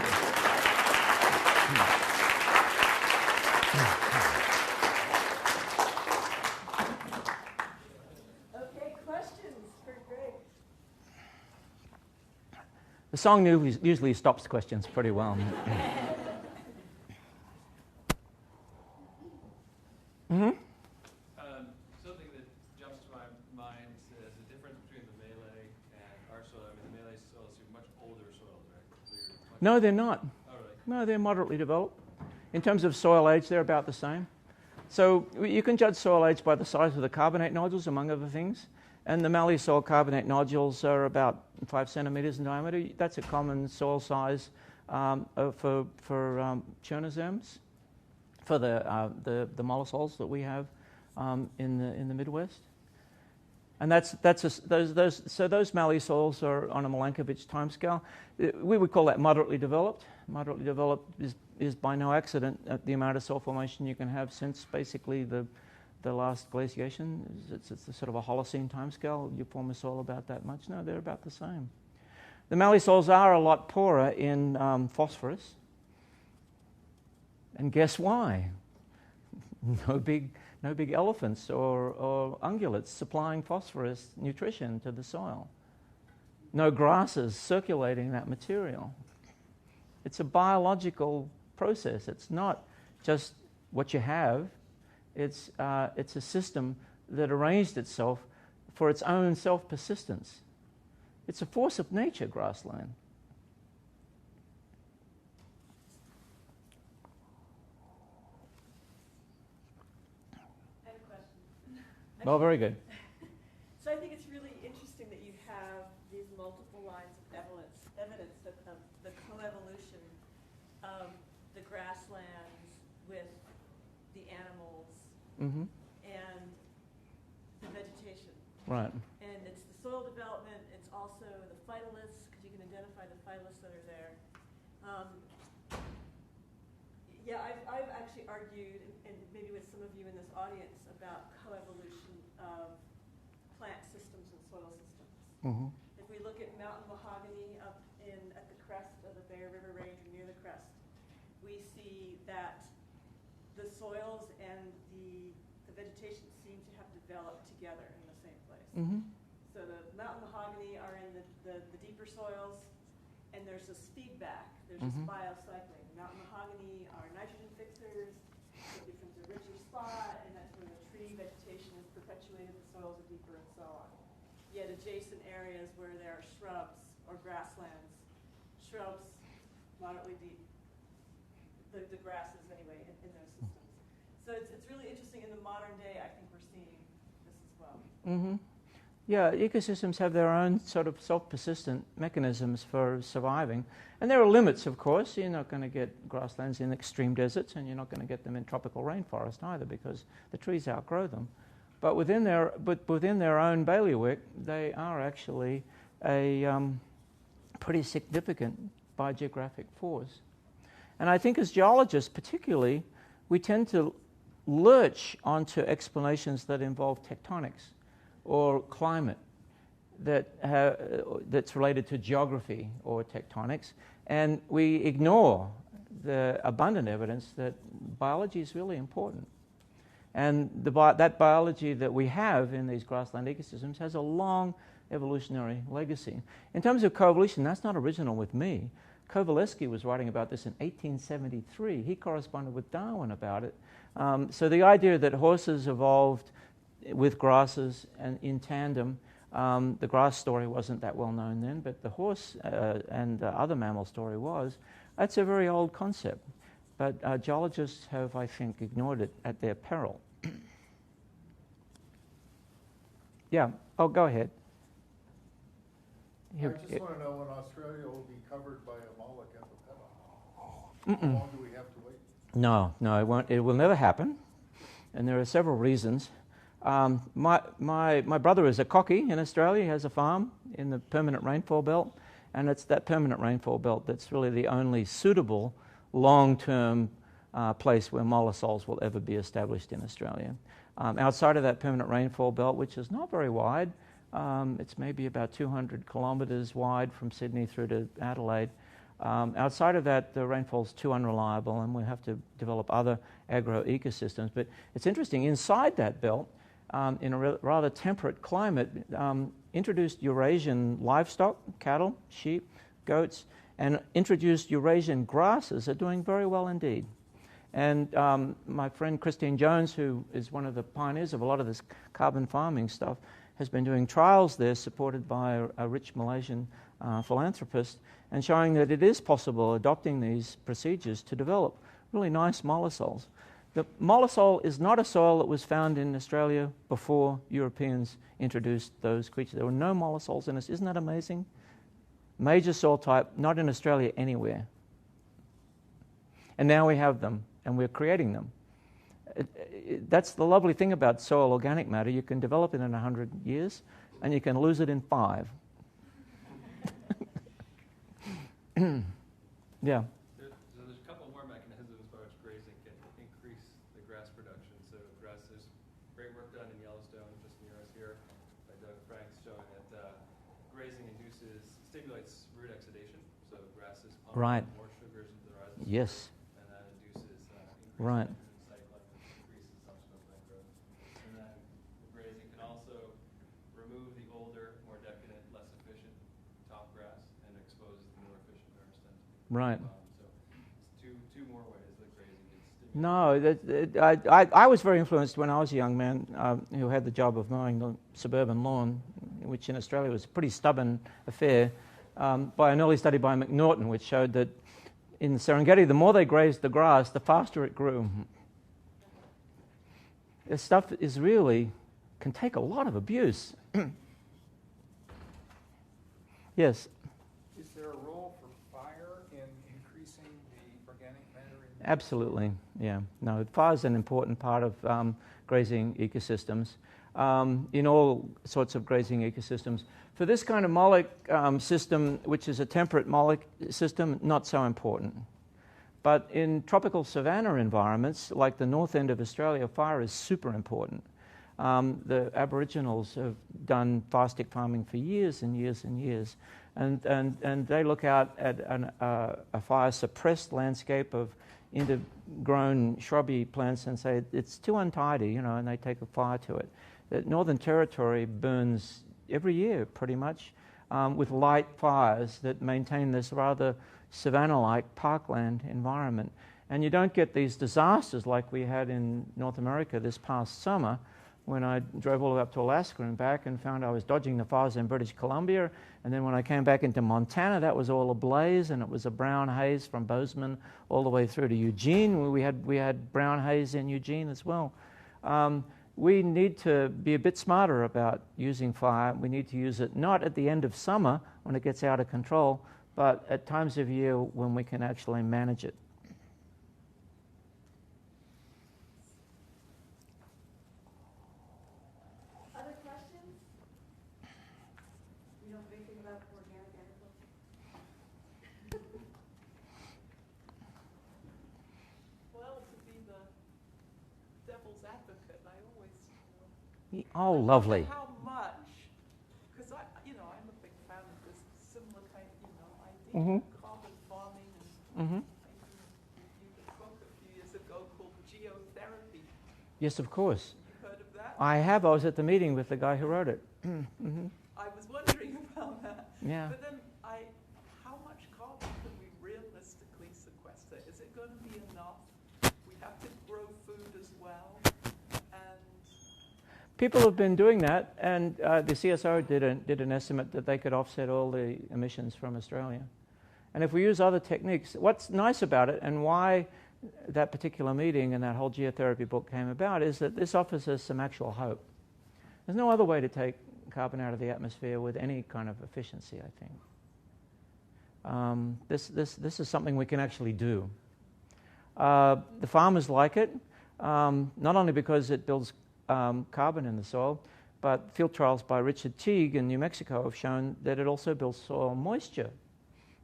Okay, questions for Greg? The song usually stops questions pretty well. Something that jumps to my mind is the difference between the Mallee and our soil. I mean, the Mallee soils are much older soils, right? So No, they're not. Oh, really? No, they're moderately developed. In terms of soil age, they're about the same. So you can judge soil age by the size of the carbonate nodules, among other things. And the Mallee soil carbonate nodules are about 5 centimeters in diameter. That's a common soil size for chernozems, for the mollisols that we have in the Midwest. And those Mallee soils are on a Milankovitch timescale. We would call that moderately developed. Moderately developed is by no accident the amount of soil formation you can have since basically the last glaciation. It's a sort of a Holocene timescale. You form a soil about that much. No, they're about the same. The Mallee soils are a lot poorer in phosphorus. And guess why? No big elephants or ungulates supplying phosphorus nutrition to the soil. No grasses circulating that material. It's a biological process. It's not just what you have. It's a system that arranged itself for its own self-persistence. It's a force of nature, grassland. Well, very good. So I think it's really interesting that you have these multiple lines of evidence of the coevolution of the grasslands with the animals Mm-hmm. and the vegetation. Right. And it's the soil development, it's also the phytoliths, because you can identify the phytoliths that are there. Yeah, I've actually argued, and maybe maybe with some of you in this audience, about coevolution of plant systems and soil systems. Mm-hmm. If we look at mountain mahogany up at the crest of the Bear River Range or near the crest, we see that the soils and the vegetation seem to have developed together in the same place. Mm-hmm. So the mountain mahogany are in the deeper soils, and there's this feedback. There's this biocycling. Mountain mahogany are nitrogen fixers. It becomes a richer spot, and that's where the tree vegetation is perpetuated. The soils are deeper, and so on. Yet adjacent areas where there are shrubs or grasslands, shrubs moderately deep, the grasses anyway in those systems. So it's really interesting. In the modern day, I think we're seeing this as well. Mm-hmm. Yeah, ecosystems have their own sort of self-persistent mechanisms for surviving. And there are limits, of course. You're not going to get grasslands in extreme deserts, and you're not going to get them in tropical rainforest either, because the trees outgrow them. But within their own bailiwick, they are actually a pretty significant biogeographic force. And I think as geologists particularly, we tend to lurch onto explanations that involve tectonics or climate that's related to geography or tectonics, and we ignore the abundant evidence that biology is really important. And that biology that we have in these grassland ecosystems has a long evolutionary legacy. In terms of coevolution, that's not original with me. Kowalewski was writing about this in 1873. He corresponded with Darwin about it. So the idea that horses evolved with grasses and in tandem, the grass story wasn't that well known then, but the horse and the other mammal story was. That's a very old concept. But geologists have, I think, ignored it at their peril. Yeah, go ahead. I just want to know when Australia will be covered by a mollusk epiphyta. How long do we have to wait? No, it won't. It will never happen, and there are several reasons. My brother is a cocky in Australia. He has a farm in the permanent rainfall belt, and it's that permanent rainfall belt that's really the only suitable long-term place where mollesols will ever be established in Australia. Outside of that permanent rainfall belt, which is not very wide, it's maybe about 200 kilometres wide from Sydney through to Adelaide. Outside of that, the rainfall's too unreliable, and we have to develop other agro-ecosystems. But it's interesting, inside that belt, in a rather temperate climate, introduced Eurasian livestock, cattle, sheep, goats, and introduced Eurasian grasses are doing very well indeed. And my friend Christine Jones, who is one of the pioneers of a lot of this carbon farming stuff, has been doing trials there supported by a rich Malaysian philanthropist, and showing that it is possible, adopting these procedures, to develop really nice mollesols. The mollesol is not a soil that was found in Australia before Europeans introduced those creatures. There were no mollesols in us. Isn't that amazing? Major soil type, not in Australia anywhere. And now we have them, and we're creating them. That's the lovely thing about soil organic matter. You can develop it in 100 years, and you can lose it in 5. Yeah. So there's a couple more mechanisms by which grazing can increase the grass production. So grass, there's great work done in Yellowstone, just near us here, by Doug Franks, showing that grazing stimulates root exudation. So grasses pump more sugars into the rhizosphere. Yes. And that induces increased Right. nitrogen cycling, which increases subsequent plant growth. And then the grazing can also remove the older, more decadent, less efficient top grass and expose the more efficient meristem. Right. So it's two more ways that grazing can stimulate. No, I was very influenced when I was a young man who had the job of mowing the suburban lawn, which in Australia was a pretty stubborn affair, by an early study by McNaughton, which showed that in the Serengeti, the more they grazed the grass, the faster it grew. This stuff can take a lot of abuse. Yes? Is there a role for fire in increasing the organic matter? Absolutely, yeah. No, fire is an important part of grazing ecosystems, in all sorts of grazing ecosystems. For this kind of mollusk system, which is a temperate mollusk system, not so important. But in tropical savanna environments, like the north end of Australia, fire is super important. The Aboriginals have done fire stick farming for years and years and years. And they look out at a fire-suppressed landscape of intergrown shrubby plants and say, it's too untidy, and they take a fire to it. The Northern Territory burns every year, pretty much, with light fires that maintain this rather savanna-like parkland environment. And you don't get these disasters like we had in North America this past summer, when I drove all the way up to Alaska and back and found I was dodging the fires in British Columbia. And then when I came back into Montana, that was all ablaze, and it was a brown haze from Bozeman all the way through to Eugene. We had brown haze in Eugene as well. We need to be a bit smarter about using fire. We need to use it not at the end of summer when it gets out of control, but at times of year when we can actually manage it. Oh, lovely. How much? Because I'm a big fan of this similar kind of, idea of carbon farming, and you spoke a few years ago called geotherapy. Yes, of course. You heard of that? I have. I was at the meeting with the guy who wrote it. I was wondering about that. Yeah. But then, how much carbon can we realistically sequester? Is it going to be enough? We have to grow food as well. People have been doing that, and the CSO did an estimate that they could offset all the emissions from Australia. And if we use other techniques, what's nice about it and why that particular meeting and that whole geotherapy book came about is that this offers us some actual hope. There's no other way to take carbon out of the atmosphere with any kind of efficiency, I think. This is something we can actually do. The farmers like it, not only because it builds carbon in the soil, but field trials by Richard Teague in New Mexico have shown that it also builds soil moisture.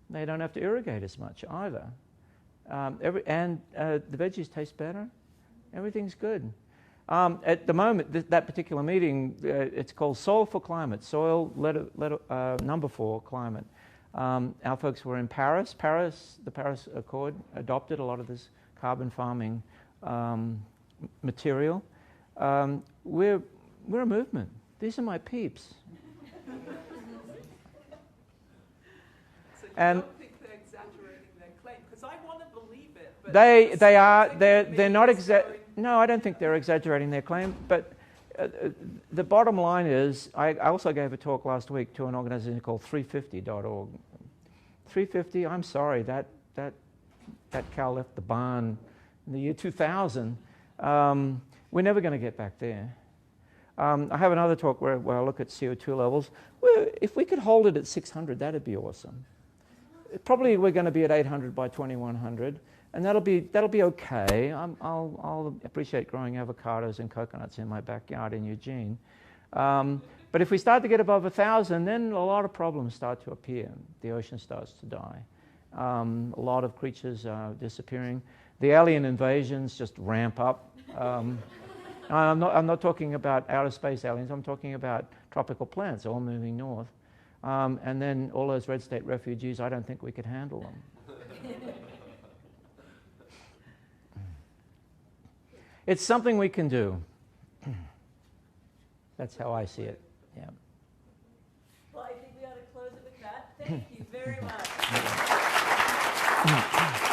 They don't have to irrigate as much either. The veggies taste better. Everything's good. At the moment, that particular meeting, it's called Soil for Climate, Soil number 4 Climate. Our folks were in Paris. The Paris Accord adopted a lot of this carbon farming material. We're a movement. These are my peeps. So you And don't think they're exaggerating their claim? Because I want to believe it. But they are. They're not No, I don't think they're exaggerating their claim. But the bottom line is, I also gave a talk last week to an organization called 350.org. 350. I'm sorry, that cow left the barn in the year 2000. We're never going to get back there. I have another talk where I look at CO2 levels. If we could hold it at 600, that'd be awesome. Probably we're going to be at 800 by 2100, and that'll be okay. I'll appreciate growing avocados and coconuts in my backyard in Eugene. But if we start to get above 1,000, then a lot of problems start to appear. The ocean starts to die. A lot of creatures are disappearing. The alien invasions just ramp up. I'm not talking about outer space aliens. I'm talking about tropical plants all moving north. And then all those red state refugees, I don't think we could handle them. It's something we can do. That's how I see it. Yeah. Well, I think we ought to close it with that. Thank you very much.